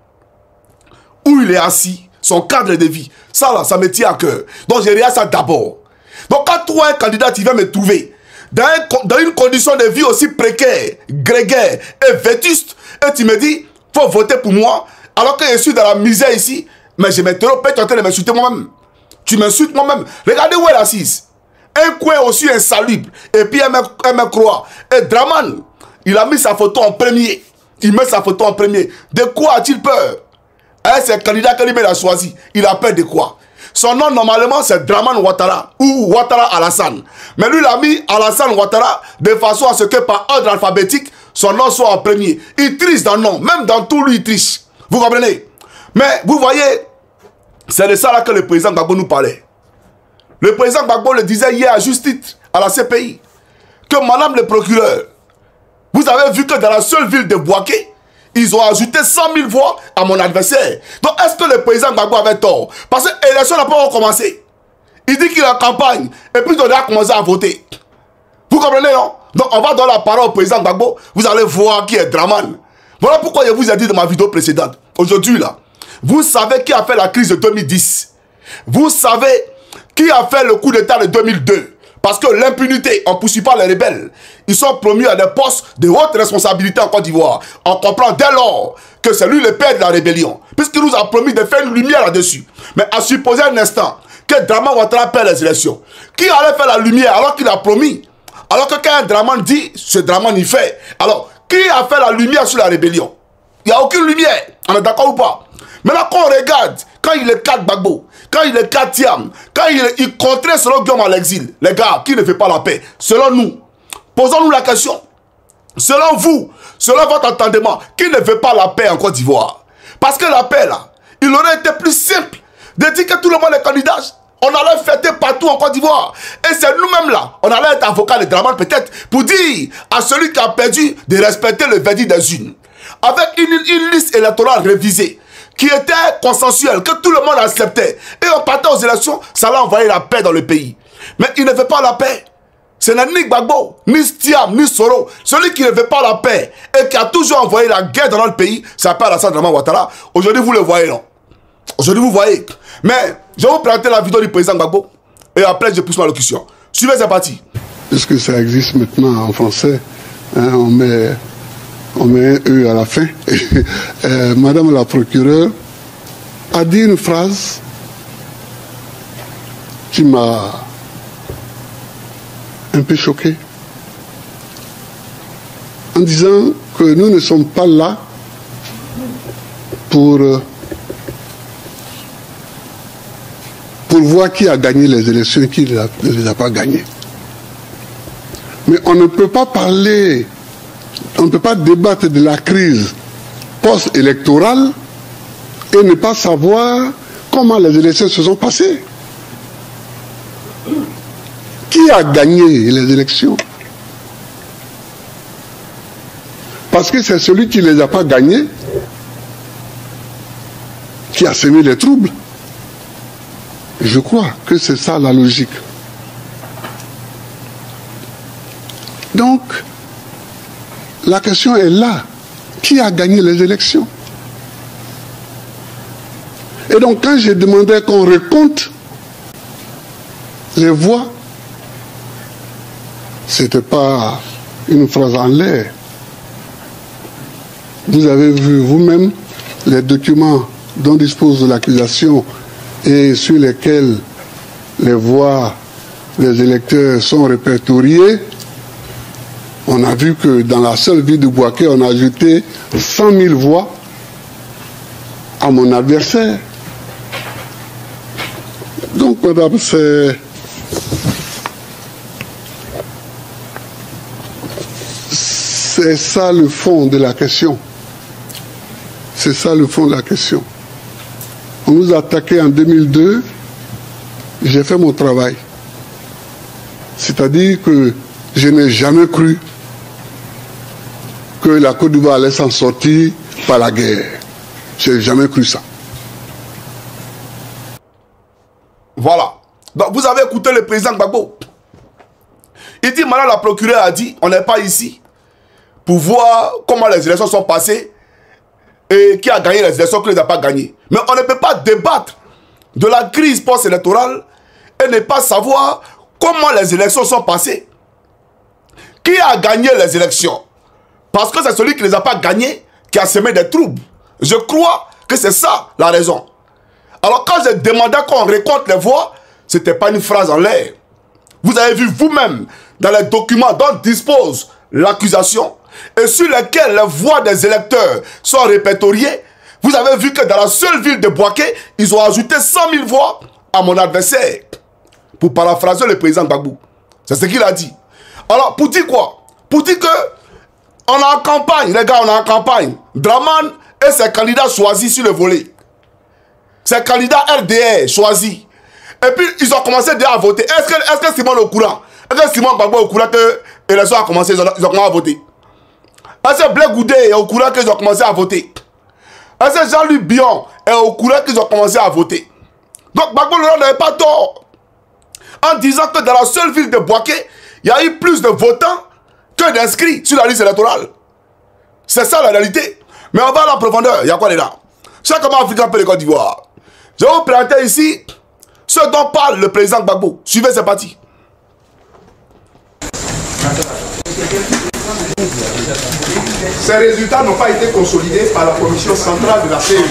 Speaker 1: où il est assis, son cadre de vie. Ça là, ça me tient à cœur. Donc je regarde ça d'abord. Donc quand toi, un candidat, tu viens me trouver dans une condition de vie aussi précaire, grégaire et vétuste, et tu me dis, faut voter pour moi, alors que je suis dans la misère ici, mais je m'interromps, tu es en train de m'insulter moi-même. Tu m'insultes moi-même. Regardez où elle est assise. Un coin aussi insalubre. Et puis elle me croit. Et Draman, il a mis sa photo en premier. Il met sa photo en premier. De quoi a-t-il peur? C'est le candidat que lui-même a choisi. Il a peur de quoi? Son nom normalement c'est Draman Ouattara ou Ouattara Alassane. Mais lui il a mis Alassane Ouattara de façon à ce que par ordre alphabétique son nom soit en premier. Il triche dans le nom. Même dans tout lui il triche. Vous comprenez? Mais vous voyez, c'est de ça là que le président Gbagbo nous parlait. Le président Gbagbo le disait hier à juste titre à la CPI que madame le procureur, vous avez vu que dans la seule ville de Bouaké, ils ont ajouté 100 000 voix à mon adversaire. Donc est-ce que le président Gbagbo avait tort? Parce que l'élection n'a pas encore commencé. Il dit qu'il est en campagne et puis il a commencé à voter. Vous comprenez, non? Donc on va donner la parole au président Gbagbo. Vous allez voir qui est Draman. Voilà pourquoi je vous ai dit dans ma vidéo précédente. Aujourd'hui là, vous savez qui a fait la crise de 2010. Vous savez qui a fait le coup d'état de 2002. Parce que l'impunité, on ne poursuit pas les rebelles. Ils sont promus à des postes de haute responsabilité en Côte d'Ivoire. On comprend dès lors que c'est lui le père de la rébellion. Puisqu'il nous a promis de faire une lumière là-dessus. Mais à supposer un instant que Draman Ouattara perd les élections. Qui allait faire la lumière alors qu'il a promis? Alors que quand un Draman dit, ce Draman y fait. Alors, qui a fait la lumière sur la rébellion? Il n'y a aucune lumière. On est d'accord ou pas? Maintenant, quand on regarde, quand il est 4 Gbagbo, quand il est 4 Thiam, quand il contraint selon Guillaume à l'exil, les gars, qui ne fait pas la paix? Selon nous, posons-nous la question. Selon vous, selon votre entendement, qui ne veut pas la paix en Côte d'Ivoire? Parce que la paix, là, il aurait été plus simple de dire que tout le monde est candidat. On allait fêter partout en Côte d'Ivoire. Et c'est nous-mêmes là, on allait être avocat de Draman peut-être, pour dire à celui qui a perdu de respecter le verdict des urnes. Avec une liste électorale révisée, qui était consensuelle, que tout le monde acceptait. Et on partait aux élections, ça allait envoyer la paix dans le pays. Mais il ne veut pas la paix. Ce n'est ni Gbagbo, ni Thiam, ni Soro. Celui qui ne veut pas la paix et qui a toujours envoyé la guerre dans notre pays, ça s'appelle Alassane Draman Ouattara. Aujourd'hui, vous le voyez, non? Aujourd'hui, vous voyez. Mais je vais vous présenter la vidéo du président Gbagbo et après, je pousse ma locution. Suivez, c'est parti.
Speaker 5: Puisque ça existe maintenant en français, hein, on met un E à la fin. Madame la procureure a dit une phrase qui m'a un peu choqué. En disant que nous ne sommes pas là pour voir qui a gagné les élections et qui ne les a pas gagnées. Mais on ne peut pas parler, on ne peut pas débattre de la crise post-électorale et ne pas savoir comment les élections se sont passées. Qui a gagné les élections? Parce que c'est celui qui ne les a pas gagnées qui a semé les troubles. Je crois que c'est ça la logique. Donc, la question est là. Qui a gagné les élections? Et donc, quand j'ai demandé qu'on recompte les voix, c'était pas une phrase en l'air. Vous avez vu vous-même les documents dont dispose l'accusation et sur lesquels les voix des électeurs sont répertoriées. On a vu que dans la seule ville de Bouaké, on a ajouté 100 000 voix à mon adversaire. Donc, madame, c'est ça le fond de la question. C'est ça le fond de la question. On nous a attaqué en 2002, j'ai fait mon travail. C'est-à-dire que je n'ai jamais cru que la Côte d'Ivoire allait s'en sortir par la guerre. Je n'ai jamais cru ça.
Speaker 1: Voilà. Donc vous avez écouté le président Gbagbo. Il dit, maintenant la procureure a dit, on n'est pas ici pour voir comment les élections sont passées et qui a gagné les élections, qui ne les a pas gagnées. Mais on ne peut pas débattre de la crise post-électorale et ne pas savoir comment les élections sont passées. Qui a gagné les élections? Parce que c'est celui qui ne les a pas gagnées qui a semé des troubles. Je crois que c'est ça la raison. Alors quand j'ai demandé qu'on récolte les voix, ce n'était pas une phrase en l'air. Vous avez vu vous-même dans les documents dont dispose l'accusation et sur lesquels les voix des électeurs sont répertoriées. Vous avez vu que dans la seule ville de Bouaké, ils ont ajouté 100 000 voix à mon adversaire. Pour paraphraser le président Gbagbo. C'est ce qu'il a dit. Alors, pour dire quoi? Pour dire que on est en campagne, les gars, on est en campagne. Draman et ses candidats choisis sur le volet. Ses candidats RDR choisis. Et puis, ils ont commencé déjà à voter. Est-ce que Simon est au courant? Est-ce que Simon Gbagbo est au courant que l'élection a commencé, ils ont commencé à voter? Est-ce que Blé Goudé est au courant qu'ils ont commencé à voter? Est-ce que Jean-Luc Bion est au courant qu'ils ont commencé à voter? Donc, Gbagbo n'avait pas tort en disant que dans la seule ville de Bouaké, il y a eu plus de votants que d'inscrits sur la liste électorale. C'est ça la réalité. Mais on va à la profondeur. Il y a quoi là? Chaque homme africain peut les Côte d'Ivoire. Je vais vous présenter ici ce dont parle le président Gbagbo. Suivez, c'est parti.
Speaker 6: Ces résultats n'ont pas été consolidés par la commission centrale de la CEI.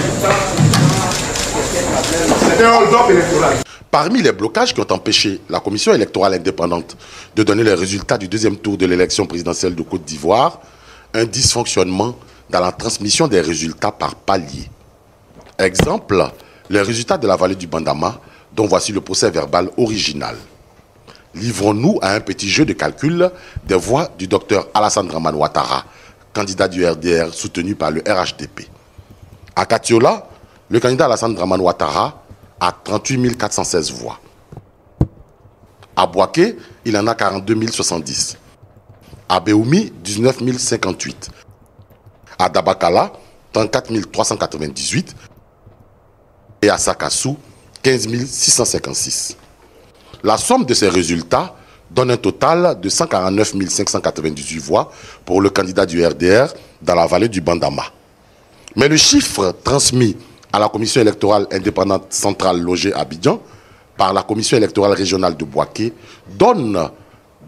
Speaker 6: C'est un hold-up électoral.
Speaker 7: Parmi les blocages qui ont empêché la commission électorale indépendante de donner les résultats du deuxième tour de l'élection présidentielle de Côte d'Ivoire, un dysfonctionnement dans la transmission des résultats par palier. Exemple, les résultats de la vallée du Bandama, dont voici le procès verbal original. Livrons-nous à un petit jeu de calcul des voix du docteur Alassane Dramane Ouattara, candidat du RDR soutenu par le RHDP. À Katiola, le candidat Alassane Dramane Ouattara a 38 416 voix. À Bouaké, il en a 42 070. À Béoumi, 19 058. À Dabakala, 34 398. Et à Sakassou, 15 656. La somme de ces résultats donne un total de 149 598 voix pour le candidat du RDR dans la vallée du Bandama. Mais le chiffre transmis à la commission électorale indépendante centrale logée à Abidjan par la commission électorale régionale de Bouaké donne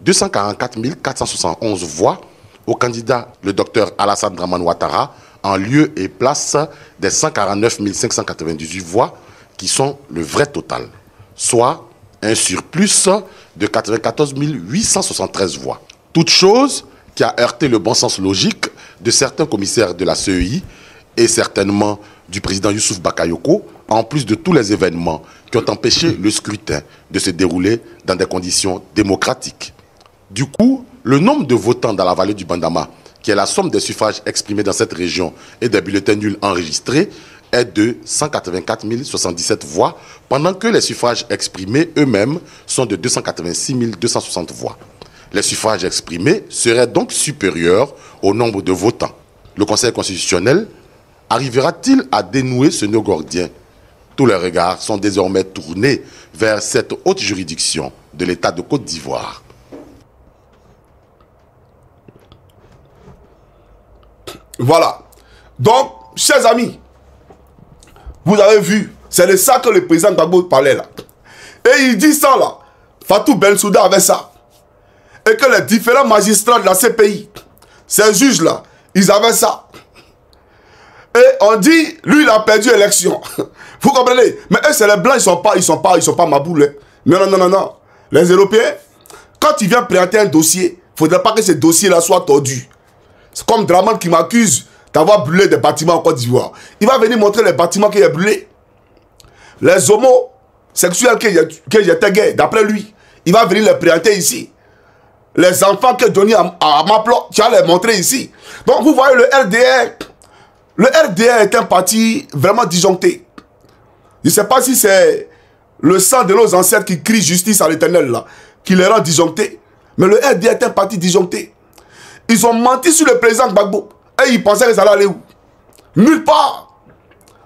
Speaker 7: 244 471 voix au candidat le docteur Alassane Dramane Ouattara en lieu et place des 149 598 voix qui sont le vrai total, soit un surplus de 94 873 voix. Toute chose qui a heurté le bon sens logique de certains commissaires de la CEI et certainement du président Youssouf Bakayoko, en plus de tous les événements qui ont empêché le scrutin de se dérouler dans des conditions démocratiques. Du coup, le nombre de votants dans la vallée du Bandama, qui est la somme des suffrages exprimés dans cette région et des bulletins nuls enregistrés, est de 184 077 voix, pendant que les suffrages exprimés eux-mêmes sont de 286 260 voix. Les suffrages exprimés seraient donc supérieurs au nombre de votants. Le Conseil constitutionnel arrivera-t-il à dénouer ce nœud gordien? Tous les regards sont désormais tournés vers cette haute juridiction de l'État de Côte d'Ivoire.
Speaker 1: Voilà. Donc, chers amis, vous avez vu, c'est de ça que le président Gbagbo parlait là. Et il dit ça là. Fatou Bensouda avait ça. Et que les différents magistrats de la CPI, ces juges là, ils avaient ça. Et on dit, lui il a perdu l'élection. Vous comprenez? Mais eux c'est les blancs, ils sont pas maboulés. Non, non, non, non, non. Les Européens, quand ils viennent présenter un dossier, il ne faudrait pas que ce dossier là soit tordu. C'est comme Dramane qui m'accuse d'avoir brûlé des bâtiments en Côte d'Ivoire. Il va venir montrer les bâtiments qu'il a brûlés. Les homosexuels que j'étais gay, d'après lui, il va venir les présenter ici. Les enfants que Johnny a Maplo, tu vas les montrer ici. Donc vous voyez le RDR. Le RDR est un parti vraiment disjoncté. Je ne sais pas si c'est le sang de nos ancêtres qui crie justice à l'Éternel là, qui les rend disjonctés. Mais le RD est un parti disjoncté. Ils ont menti sur le président Gbagbo. Et ils pensaient que ça allait aller où? Nulle part.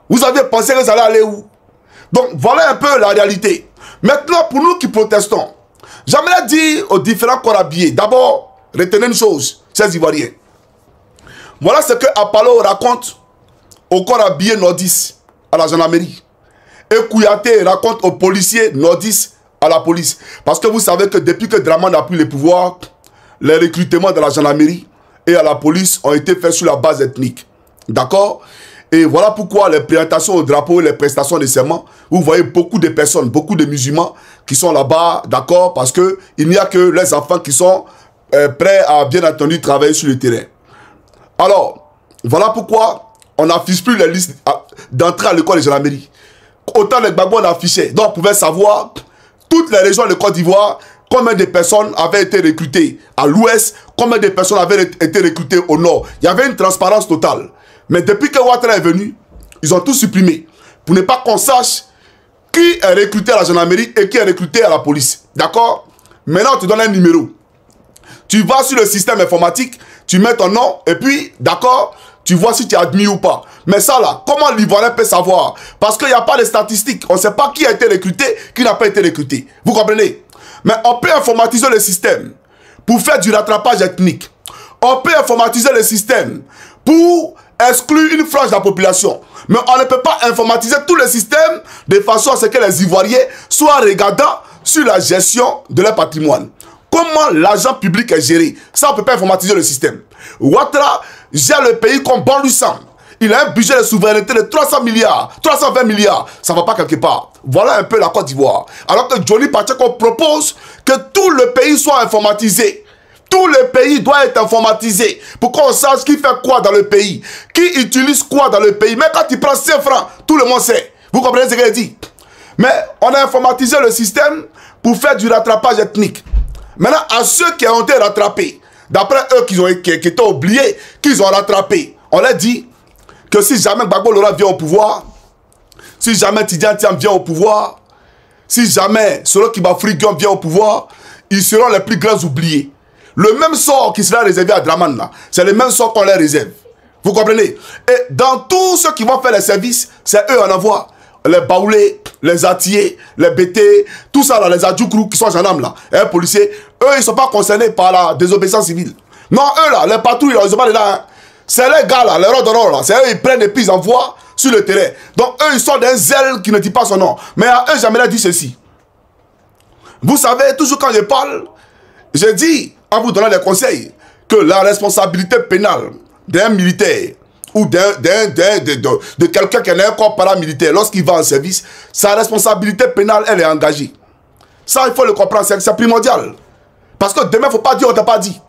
Speaker 1: Vous avez pensé que ça allait aller où? Donc voilà un peu la réalité. Maintenant, pour nous qui protestons, j'aimerais dire aux différents corps habillés, d'abord, retenez une chose, chers Ivoiriens. Voilà ce que Apollo raconte au corps habillé nordiste à la gendarmerie. Et Kouyaté raconte aux policiers nordistes à la police. Parce que vous savez que depuis que Dramane a pris le pouvoir, les recrutements de la gendarmerie et à la police ont été faits sur la base ethnique. D'accord? Et voilà pourquoi les présentations au drapeau et les prestations de serment, vous voyez beaucoup de personnes, beaucoup de musulmans qui sont là-bas, d'accord? Parce qu'il n'y a que les enfants qui sont prêts à, bien entendu, travailler sur le terrain. Alors, voilà pourquoi on n'affiche plus les listes d'entrée à l'école de gendarmerie. Autant les Gbagbo on affichait. Donc on pouvait savoir toutes les régions de Côte d'Ivoire, combien de personnes avaient été recrutées à l'ouest, combien de personnes avaient été recrutées au nord. Il y avait une transparence totale. Mais depuis que Ouattara est venu, ils ont tout supprimé. Pour ne pas qu'on sache qui est recruté à la gendarmerie et qui est recruté à la police. D'accord? Maintenant, on te donne un numéro. Tu vas sur le système informatique, tu mets ton nom et puis, d'accord, tu vois si tu es admis ou pas. Mais ça là, comment l'Ivoirien peut savoir? Parce qu'il n'y a pas de statistiques. On ne sait pas qui a été recruté, qui n'a pas été recruté. Vous comprenez? Mais on peut informatiser le système pour faire du rattrapage ethnique. On peut informatiser le système pour exclure une frange de la population. Mais on ne peut pas informatiser tout le système de façon à ce que les Ivoiriens soient regardants sur la gestion de leur patrimoine. Comment l'argent public est géré? Ça, on ne peut pas informatiser le système. Ouattara gère le pays comme bon lui semble. Il a un budget de souveraineté de 300 milliards, 320 milliards. Ça ne va pas quelque part. Voilà un peu la Côte d'Ivoire. Alors que Johnny Pacheco propose que tout le pays soit informatisé. Tout le pays doit être informatisé pour qu'on sache qui fait quoi dans le pays, qui utilise quoi dans le pays. Mais quand tu prends 5 francs, tout le monde sait. Vous comprenez ce que je dis? Mais on a informatisé le système pour faire du rattrapage ethnique. Maintenant, à ceux qui ont été rattrapés, d'après eux qui étaient oubliés, qu'ils ont rattrapé, on leur dit que si jamais Gbagbo Lora vient au pouvoir, si jamais Tidiane Thiam vient au pouvoir, si jamais Solo Kibafri Guillaume vient au pouvoir, ils seront les plus grands oubliés. Le même sort qui sera réservé à Dramane, là, c'est le même sort qu'on leur réserve. Vous comprenez? Et dans tous ceux qui vont faire les services, c'est eux en envoie. Les Baoulés, les Atiers, les BT, tout ça là, les Adjoukrou qui sont gendarmes là, les policiers, eux ils ne sont pas concernés par la désobéissance civile. Non, eux là, les patrouilles, ils sont pas là. Hein. C'est les gars là, les rodorons là, c'est eux ils prennent et puis ils envoient sur le terrain. Donc eux ils sont d'un zèle qui ne dit pas son nom. Mais à eux j'aimerais dire ceci. Vous savez, toujours quand je parle, je dis, en vous donnant des conseils, que la responsabilité pénale d'un militaire ou de quelqu'un qui a un corps paramilitaire, lorsqu'il va en service, sa responsabilité pénale, elle est engagée. Ça, il faut le comprendre, c'est primordial. Parce que demain, il ne faut pas dire, on ne t'a pas dit.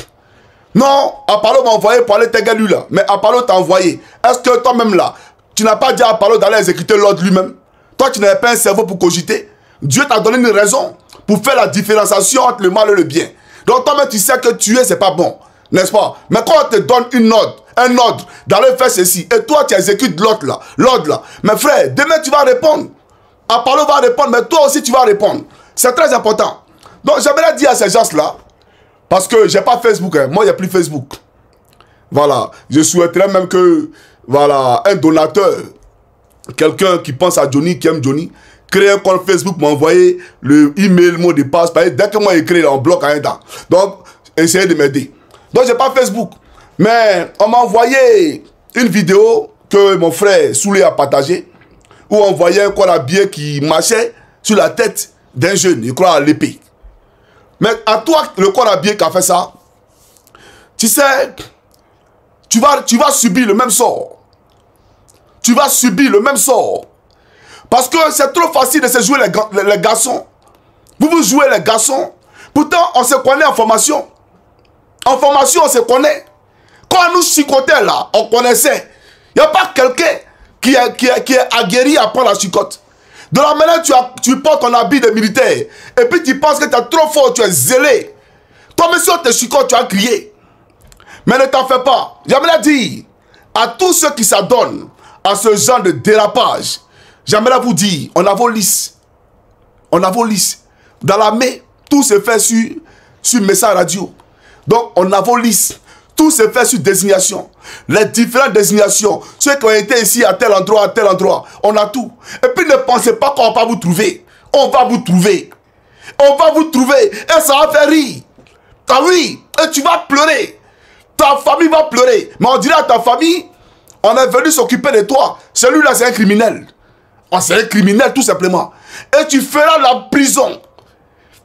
Speaker 1: Non, Apollo m'a envoyé pour aller t'aider lui là. Mais Apollo t'a envoyé. Est-ce que toi-même là, tu n'as pas dit à Apollo d'aller exécuter l'ordre lui-même? Toi, tu n'avais pas un cerveau pour cogiter. Dieu t'a donné une raison pour faire la différenciation entre le mal et le bien. Donc toi-même, tu sais que tuer, c'est pas bon. N'est-ce pas? Mais quand on te donne un ordre d'aller faire ceci, et toi, tu exécutes l'ordre là. Mais frère, demain, tu vas répondre. Apollo va répondre, mais toi aussi, tu vas répondre. C'est très important. Donc, j'aimerais dire à ces gens-là, parce que j'ai pas Facebook, hein. Moi, il n'y a plus Facebook. Voilà. Je souhaiterais même que, voilà, un donateur, quelqu'un qui pense à Johnny, qui aime Johnny, crée un compte Facebook, m'envoyer le email, mot de passe. Dès que moi j'écris, on bloque un temps. Donc, essayez de m'aider. Donc, j'ai pas Facebook. Mais on m'a envoyé une vidéo que mon frère Soulé a partagée, où on voyait un corps habillé qui marchait sur la tête d'un jeune, il croit à l'épée. Mais à toi, le corps habillé qui a fait ça, tu sais, tu vas subir le même sort. Tu vas subir le même sort. Parce que c'est trop facile de se jouer les garçons. Vous jouez les garçons. Pourtant, on se connaît en formation. En formation, on se connaît. Quand on nous chicotait là, on connaissait. Il n'y a pas quelqu'un qui est aguerri à prendre la chicotte. De la manière tu portes ton habit de militaire. Et puis tu penses que tu es trop fort, tu es zélé. Comme si on te chicote, tu as crié. Mais ne t'en fais pas. J'aimerais dire à tous ceux qui s'adonnent à ce genre de dérapage, j'aimerais vous dire, on a vos listes. On a vos listes. Dans l'armée, tout se fait sur sur message radio. Donc, on a vos listes. Tout se fait sur désignation. Les différentes désignations. Ceux qui ont été ici à tel endroit, on a tout. Et puis ne pensez pas qu'on va pas vous trouver. On va vous trouver. On va vous trouver. Et ça va faire rire. Ah oui. Et tu vas pleurer. Ta famille va pleurer. Mais on dirait à ta famille, on est venu s'occuper de toi. Celui-là, c'est un criminel. Oh, c'est un criminel, tout simplement. Et tu feras la prison.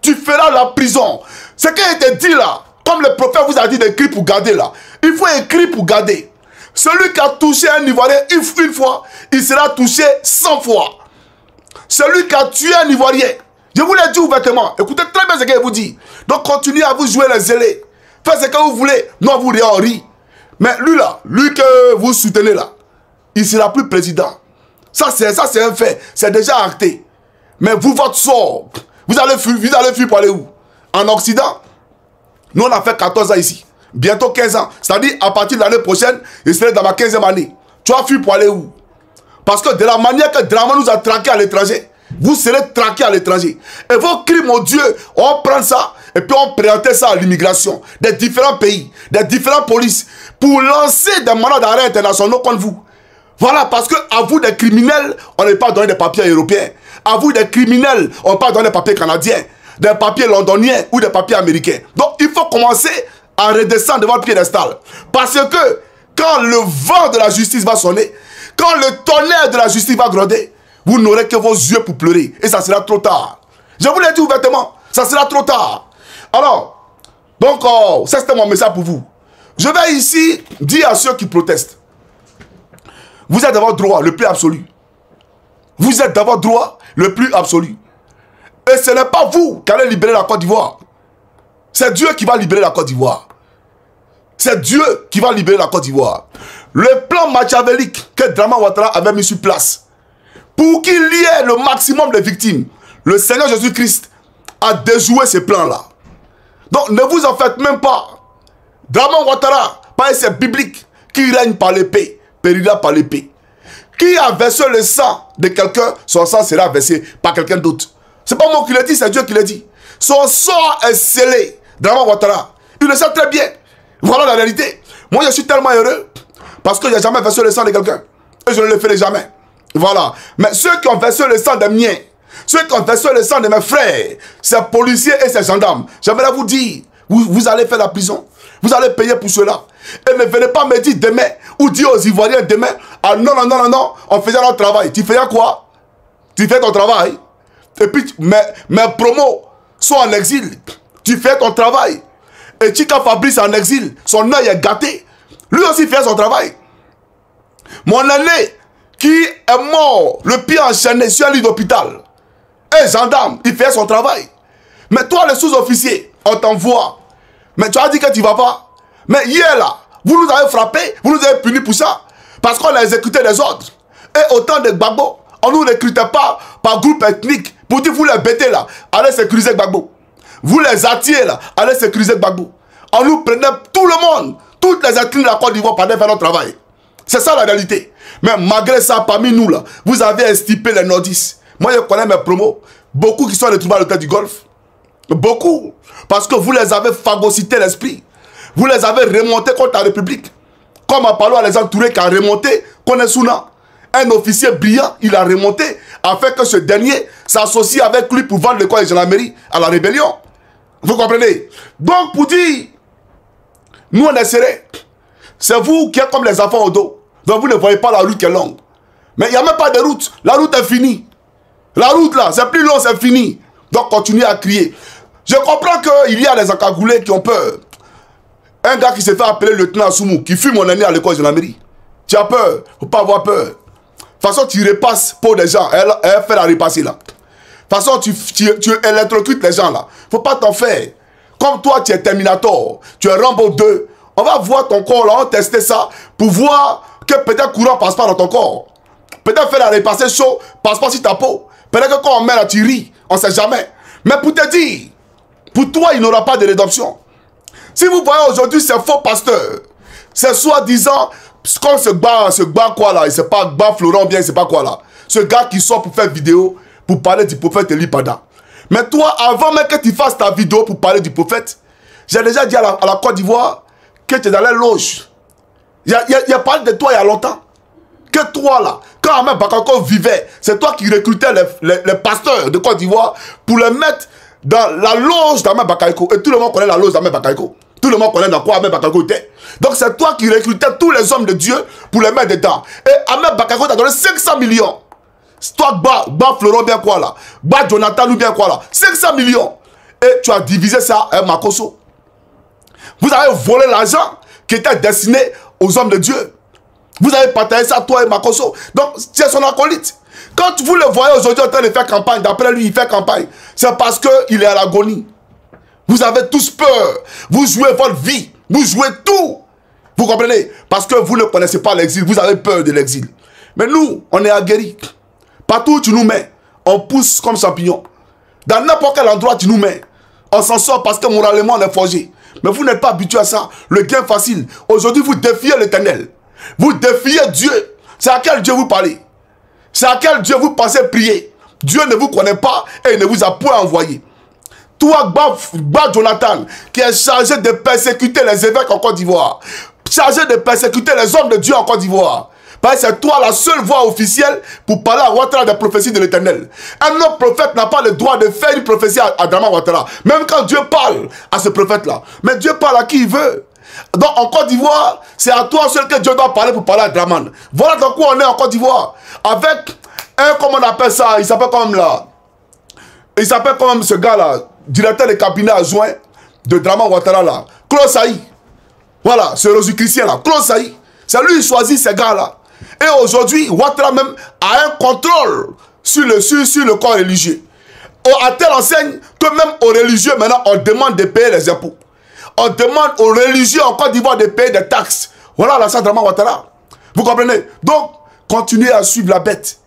Speaker 1: Tu feras la prison. Ce qui a été dit là, comme le prophète vous a dit d'écrire pour garder là. Il faut écrire pour garder. Celui qui a touché un Ivoirien une fois, il sera touché 100 fois. Celui qui a tué un Ivoirien, je vous l'ai dit ouvertement. Écoutez très bien ce qu'il vous dit. Donc continuez à vous jouer les zélés. Faites ce que vous voulez. Non, vous en rit. Mais lui là, lui que vous soutenez là, il ne sera plus président. Ça c'est un fait. C'est déjà acté. Mais vous, votre sort, vous allez fuir pour aller où? En Occident? Nous, on a fait 14 ans ici. Bientôt 15 ans. C'est-à-dire, à partir de l'année prochaine, je serai dans ma 15e année. Tu vas fuir pour aller où? Parce que de la manière que Drama nous a traqués à l'étranger, vous serez traqués à l'étranger. Et vos crimes, mon Dieu, on prend ça et puis on présente ça à l'immigration des différents pays, des différentes polices, pour lancer des mandats d'arrêt internationaux contre vous. Voilà, parce que à vous des criminels, on n'est pas donné des papiers européens. À vous des criminels, on n'est pas donné des papiers canadiens, des papiers londoniens ou des papiers américains. Donc il faut commencer à redescendre devant le piédestal. Parce que quand le vent de la justice va sonner, quand le tonnerre de la justice va gronder, vous n'aurez que vos yeux pour pleurer. Et ça sera trop tard. Je vous l'ai dit ouvertement, ça sera trop tard. Alors, donc, ça c'était mon message pour vous. Je vais ici dire à ceux qui protestent, vous êtes dans votre droit le plus absolu. Vous êtes dans votre droit le plus absolu. Et ce n'est pas vous qui allez libérer la Côte d'Ivoire. C'est Dieu qui va libérer la Côte d'Ivoire. C'est Dieu qui va libérer la Côte d'Ivoire. Le plan machiavélique que Drama Ouattara avait mis sur place pour qu'il y ait le maximum de victimes, le Seigneur Jésus-Christ a déjoué ce plan-là. Donc ne vous en faites même pas. Drama Ouattara, pas c'est biblique, qui règne par l'épée, périra par l'épée. Qui a versé le sang de quelqu'un, son sang sera versé par quelqu'un d'autre. C'est pas moi qui le dis, c'est Dieu qui le dit. Son sort est scellé. Drama Ouattara, il le sait très bien. Voilà la réalité. Moi, je suis tellement heureux parce que je n'ai jamais versé le sang de quelqu'un. Et je ne le ferai jamais. Voilà. Mais ceux qui ont versé le sang des miens, ceux qui ont versé le sang de mes frères, ces policiers et ces gendarmes, j'aimerais vous dire, vous allez faire la prison. Vous allez payer pour cela. Et ne venez pas me dire demain, ou dire aux Ivoiriens demain, ah non, non, non, non, non, on faisait notre travail. Tu faisais quoi? Tu fais ton travail. Et puis, mes promos sont en exil. Tu fais ton travail. Et Chika Fabrice en exil. Son œil est gâté. Lui aussi fait son travail. Mon aîné, qui est mort, le pied enchaîné sur un lit d'hôpital. Et gendarme, il fait son travail. Mais toi, le sous-officier, on t'envoie. Mais tu as dit que tu ne vas pas. Mais hier là, vous nous avez frappé, vous nous avez punis pour ça. Parce qu'on a exécuté des ordres. Et autant de Gbagbo, on ne nous recrutait pas par groupe ethnique. Pour dire, vous les bêtez là, allez sécuriser Gbagbo. Vous les attirez là, allez sécuriser Gbagbo. On nous prenait tout le monde, toutes les ethnies de la Côte d'Ivoire pour aller faire notre travail. C'est ça la réalité. Mais malgré ça, parmi nous là, vous avez estipé les nordistes. Moi je connais mes promos, beaucoup qui sont retrouvés à l'hôtel du Golfe. Beaucoup. Parce que vous les avez phagocyté l'esprit. Vous les avez remontés contre la République. Comme à Palo Alexandre Touré qui a remonté Konesuna. Un officier brillant, il a remonté afin que ce dernier s'associe avec lui pour vendre le corps de gendarmerie à la rébellion. Vous comprenez? Donc pour dire, nous on est serrés. C'est vous qui êtes comme les enfants au dos. Donc vous ne voyez pas la route qui est longue. Mais il n'y a même pas de route. La route est finie. La route là, c'est plus long, c'est fini. Donc continuez à crier. Je comprends qu'il y a des encagoulés qui ont peur. Un gars qui s'est fait appeler lieutenant Soumou, qui fut mon ami à l'école de la mairie. Tu as peur, il ne faut pas avoir peur. De toute façon, tu repasses pour des gens. Elle fait la repasser là. De toute façon, tu électrocutes les gens là. Il ne faut pas t'en faire. Comme toi, tu es Terminator, tu es Rambo 2. On va voir ton corps là, on va tester ça pour voir que peut-être courant passe pas dans ton corps. Peut-être faire la repasser chaud, passe pas sur ta peau. Peut-être que quand on met là, tu ris. On ne sait jamais. Mais pour te dire, pour toi, il n'y aura pas de rédemption. Si vous voyez aujourd'hui ces faux pasteurs, c'est soi-disant, comme ce gars quoi là, il sait pas, gars Florent bien, il sait pas quoi là. Ce gars qui sort pour faire vidéo, pour parler du prophète Eli Pada. Mais toi, avant même que tu fasses ta vidéo pour parler du prophète, J'ai déjà dit à la Côte d'Ivoire que tu es dans les loges. Il y a parlé de toi il y a longtemps. Que toi là, quand Ahmed Bakayoko vivait, c'est toi qui recrutais les pasteurs de Côte d'Ivoire pour les mettre dans la loge d'Ahmed Bakayoko. Et tout le monde connaît la loge d'Ahmed Bakayoko. Tout le monde connaît dans quoi Ahmed Bakayoko était. Donc c'est toi qui recrutais tous les hommes de Dieu pour les mettre dedans. Et Ahmed Bakayoko t'a donné 500 millions. Toi, Ba Florent bien quoi là, Ba Jonathan ou bien quoi là, 500 millions. Et tu as divisé ça à Makosso. Vous avez volé l'argent qui était destiné aux hommes de Dieu. Vous avez partagé ça, toi et Makosso. Donc, c'est son acolyte. Quand vous le voyez aujourd'hui en train de faire campagne, d'après lui, il fait campagne, c'est parce qu'il est à l'agonie. Vous avez tous peur. Vous jouez votre vie. Vous jouez tout. Vous comprenez? Parce que vous ne connaissez pas l'exil. Vous avez peur de l'exil. Mais nous, on est aguerris. Partout où tu nous mets, on pousse comme champignon. Dans n'importe quel endroit tu nous mets, on s'en sort parce que moralement on est forgé. Mais vous n'êtes pas habitué à ça. Le gain facile. Aujourd'hui, vous défiez l'Éternel. Vous défiez Dieu. C'est à quel Dieu vous parlez? C'est à quel Dieu vous pensez prier? Dieu ne vous connaît pas et il ne vous a point envoyé. Toi, Ba Jonathan, qui est chargé de persécuter les évêques en Côte d'Ivoire, chargé de persécuter les hommes de Dieu en Côte d'Ivoire, parce que c'est toi la seule voix officielle pour parler à Ouattara des prophéties de l'Éternel. Un autre prophète n'a pas le droit de faire une prophétie à Draman Ouattara, même quand Dieu parle à ce prophète-là. Mais Dieu parle à qui il veut. Donc en Côte d'Ivoire, c'est à toi seul que Dieu doit parler pour parler à Draman. Voilà dans quoi on est en Côte d'Ivoire. Avec un, comment on appelle ça, il s'appelle comme là. Il s'appelle comme ce gars-là, directeur de cabinet adjoint de Draman Ouattara là. Claude Saï. Voilà, ce Rosichristien là. Claude Saï. C'est lui qui choisit ces gars-là. Et aujourd'hui, Ouattara même a un contrôle sur le corps religieux. À telle enseigne que même aux religieux, maintenant, on demande de payer les impôts. On demande aux religieux en Côte d'Ivoire de payer des taxes. Voilà la Draman Ouattara. Vous comprenez? Donc, continuez à suivre la bête.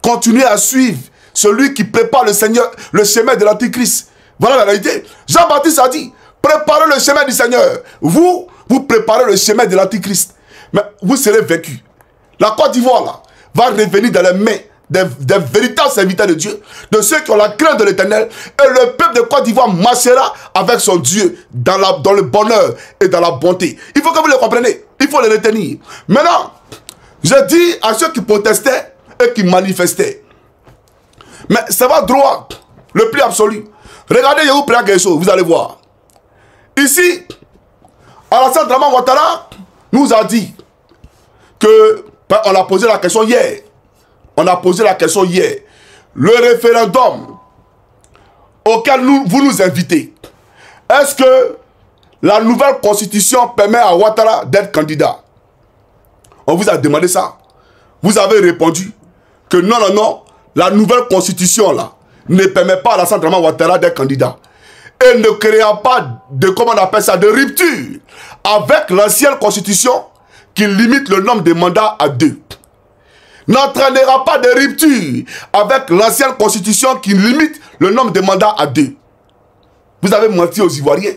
Speaker 1: Continuez à suivre celui qui prépare le Seigneur, le chemin de l'Antichrist. Voilà la réalité. Jean-Baptiste a dit, préparez le chemin du Seigneur. Vous préparez le chemin de l'Antichrist. Mais vous serez vaincus. La Côte d'Ivoire, là, va revenir dans les mains des véritables serviteurs de Dieu, de ceux qui ont la crainte de l'Éternel. Et le peuple de Côte d'Ivoire marchera avec son Dieu dans le bonheur et dans la bonté. Il faut que vous le compreniez. Il faut le retenir. Maintenant, je dis à ceux qui protestaient et qui manifestaient, mais c'est votre droit le plus absolu. Regardez, je vous prends quelque chose, vous allez voir. Ici, Alassane Draman Ouattara nous a dit que, on a posé la question hier. On a posé la question hier. Le référendum auquel vous nous invitez, est-ce que la nouvelle constitution permet à Ouattara d'être candidat? On vous a demandé ça. Vous avez répondu que non, non, non, la nouvelle constitution là ne permet pas à Alassane Draman Ouattara d'être candidat. Et ne créera pas de, comment on appelle ça, de rupture avec l'ancienne constitution qui limite le nombre de mandats à 2. N'entraînera pas de rupture avec l'ancienne constitution qui limite le nombre de mandats à 2. Vous avez menti aux Ivoiriens.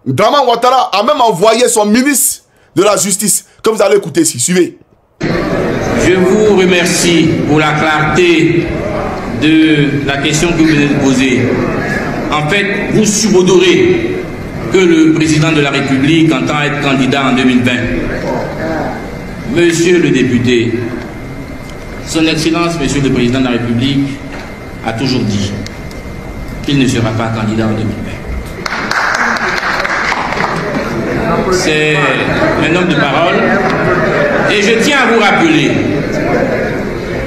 Speaker 1: Draman Ouattara a même envoyé son ministre de la Justice, que vous allez écouter ici. Suivez.
Speaker 8: Je vous remercie pour la clarté de la question que vous venez de poser. En fait, vous subodorez que le président de la République entend être candidat en 2020. Monsieur le député, Son Excellence, Monsieur le Président de la République, a toujours dit qu'il ne sera pas candidat en 2020. C'est un homme de parole. Et je tiens à vous rappeler,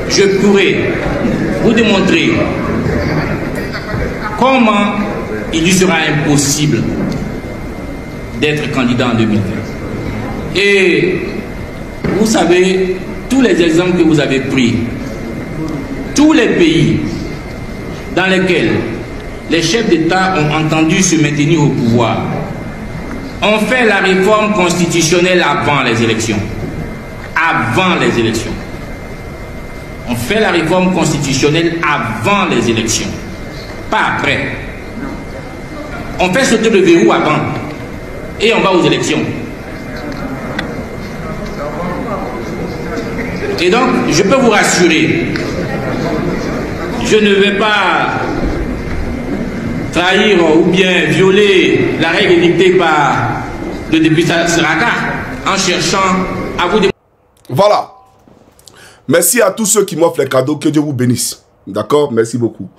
Speaker 8: je pourrais vous démontrer comment il lui sera impossible d'être candidat en 2020. Et vous savez, tous les exemples que vous avez pris, tous les pays dans lesquels les chefs d'État ont entendu se maintenir au pouvoir ont fait la réforme constitutionnelle avant les élections. Avant les élections. On fait la réforme constitutionnelle avant les élections, pas après. On fait sauter le verrou avant et on va aux élections. Et donc, je peux vous rassurer, je ne vais pas trahir ou bien violer la règle édictée par le député Seraka en cherchant à vous...
Speaker 1: Voilà. Merci à tous ceux qui m'offrent les cadeaux. Que Dieu vous bénisse. D'accord? Merci beaucoup.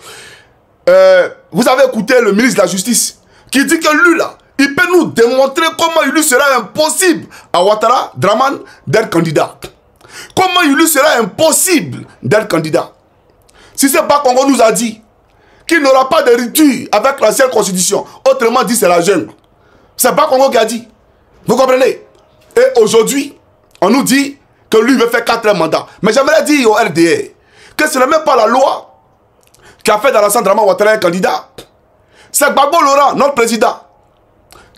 Speaker 1: Vous avez écouté le ministre de la Justice qui dit que lui, là, il peut nous démontrer comment il lui sera impossible à Ouattara, Draman, d'être candidat. Comment il lui sera impossible d'être candidat. Si c'est pas Congo nous a dit qu'il n'aura pas de rupture avec l'ancienne constitution, autrement dit, c'est la jeune. C'est pas Congo qui a dit. Vous comprenez? Et aujourd'hui, on nous dit que lui veut faire 4 mandats. Mais j'aimerais dire au RDR que ce n'est même pas la loi qui a fait dans l'ensemble Draman Ouattara un candidat. C'est Gbagbo Laurent, notre président,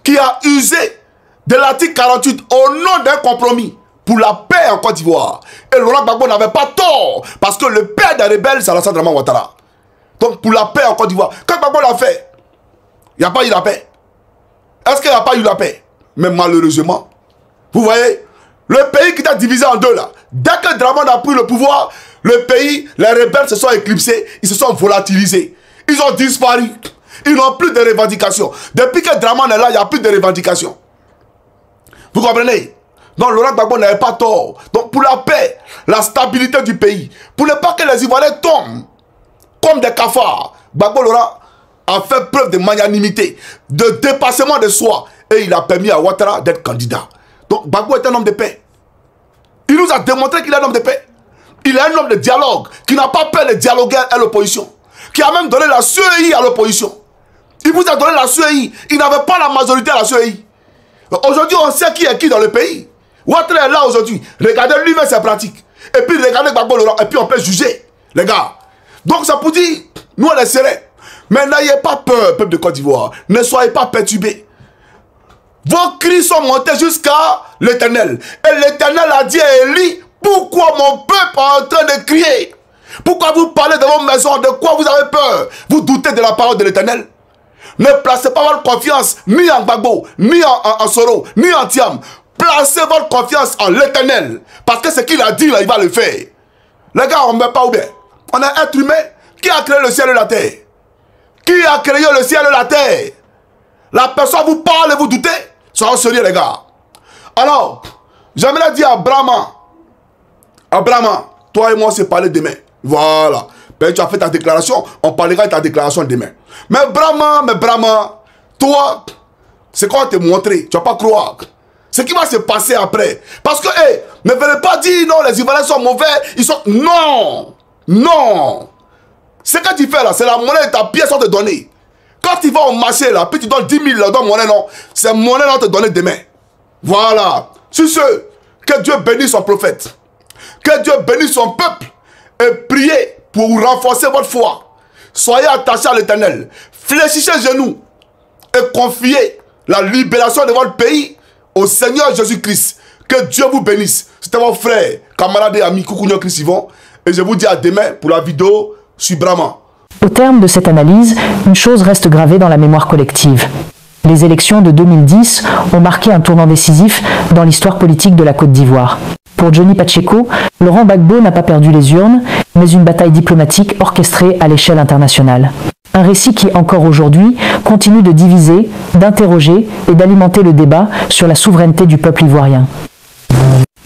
Speaker 1: qui a usé de l'article 48 au nom d'un compromis pour la paix en Côte d'Ivoire. Et Laurent Gbagbo n'avait pas tort, parce que le père des rebelles, c'est Alassane Dramane Ouattara. Donc pour la paix en Côte d'Ivoire, quand Gbagbo l'a fait, il n'y a pas eu la paix. Est-ce qu'il n'y a pas eu la paix? Mais malheureusement, vous voyez, le pays qui était divisé en deux là, dès que Dramane a pris le pouvoir, le pays, les rebelles se sont éclipsés, ils se sont volatilisés, ils ont disparu. Ils n'ont plus de revendications. Depuis que Dramane est là, il n'y a plus de revendications. Vous comprenez? Donc Laurent Gbagbo n'avait pas tort. Donc pour la paix, la stabilité du pays, pour ne pas que les Ivoiriens tombent comme des cafards, Gbagbo Laurent a fait preuve de magnanimité, de dépassement de soi. Et il a permis à Ouattara d'être candidat. Donc Gbagbo est un homme de paix. Il nous a démontré qu'il est un homme de paix. Il est un homme de dialogue, qui n'a pas peur de dialoguer à l'opposition, qui a même donné la CEI à l'opposition. Il vous a donné la CEI. Il n'avait pas la majorité à la CEI. Aujourd'hui, on sait qui est qui dans le pays. Ouattara est là aujourd'hui. Regardez lui-même ses pratiques. Et puis regardez Gbagbo Laurent. Et puis on peut juger, les gars. Donc ça pour dire, nous on est serrés. Mais n'ayez pas peur, peuple de Côte d'Ivoire. Ne soyez pas perturbés. Vos cris sont montés jusqu'à l'Éternel. Et l'Éternel a dit à Élie, pourquoi mon peuple est en train de crier? Pourquoi vous parlez de vos maisons? De quoi vous avez peur? Vous doutez de la parole de l'Éternel? Ne placez pas votre confiance ni en Gbagbo, ni en Soro, ni en Thiam. Placez votre confiance en l'Éternel. Parce que ce qu'il a dit, là, il va le faire. Les gars, on ne meurt pas ou bien. On est être humain. Qui a créé le ciel et la terre? Qui a créé le ciel et la terre? La personne vous parle et vous doutez? Soyons sérieux, les gars. Alors, j'aimerais dire à Brahma, toi et moi, on s'est parlé demain. Voilà. Ben, tu as fait ta déclaration, on parlera de ta déclaration demain. Mais Brahma, toi, c'est quoi te montrer? Tu vas pas croire. Ce qui va se passer après. Parce que, ne venez pas dire non, les Ivoiriens sont mauvais, ils sont... Non! Non! Ce que tu fais là, c'est la monnaie de ta pièce qu'on te donne. Quand tu vas au marché là, puis tu donnes 10 000, là, donne monnaie, non. C'est monnaie qu'on te donne demain. Voilà. Sur ce, que Dieu bénisse son prophète. Que Dieu bénisse son peuple. Et priez pour renforcer votre foi. Soyez attachés à l'Éternel. Fléchissez les genoux. Et confiez la libération de votre pays au Seigneur Jésus-Christ. Que Dieu vous bénisse. C'était mon frère, camarade et ami Koukounio Chris Yvon. Et je vous dis à demain pour la vidéo sur Brahma.
Speaker 9: Au terme de cette analyse, une chose reste gravée dans la mémoire collective. Les élections de 2010 ont marqué un tournant décisif dans l'histoire politique de la Côte d'Ivoire. Pour Johnny Pacheco, Laurent Gbagbo n'a pas perdu les urnes, mais une bataille diplomatique orchestrée à l'échelle internationale. Un récit qui, encore aujourd'hui, continue de diviser, d'interroger et d'alimenter le débat sur la souveraineté du peuple ivoirien.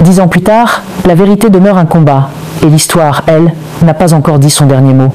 Speaker 9: 10 ans plus tard, la vérité demeure un combat, et l'histoire, elle, n'a pas encore dit son dernier mot.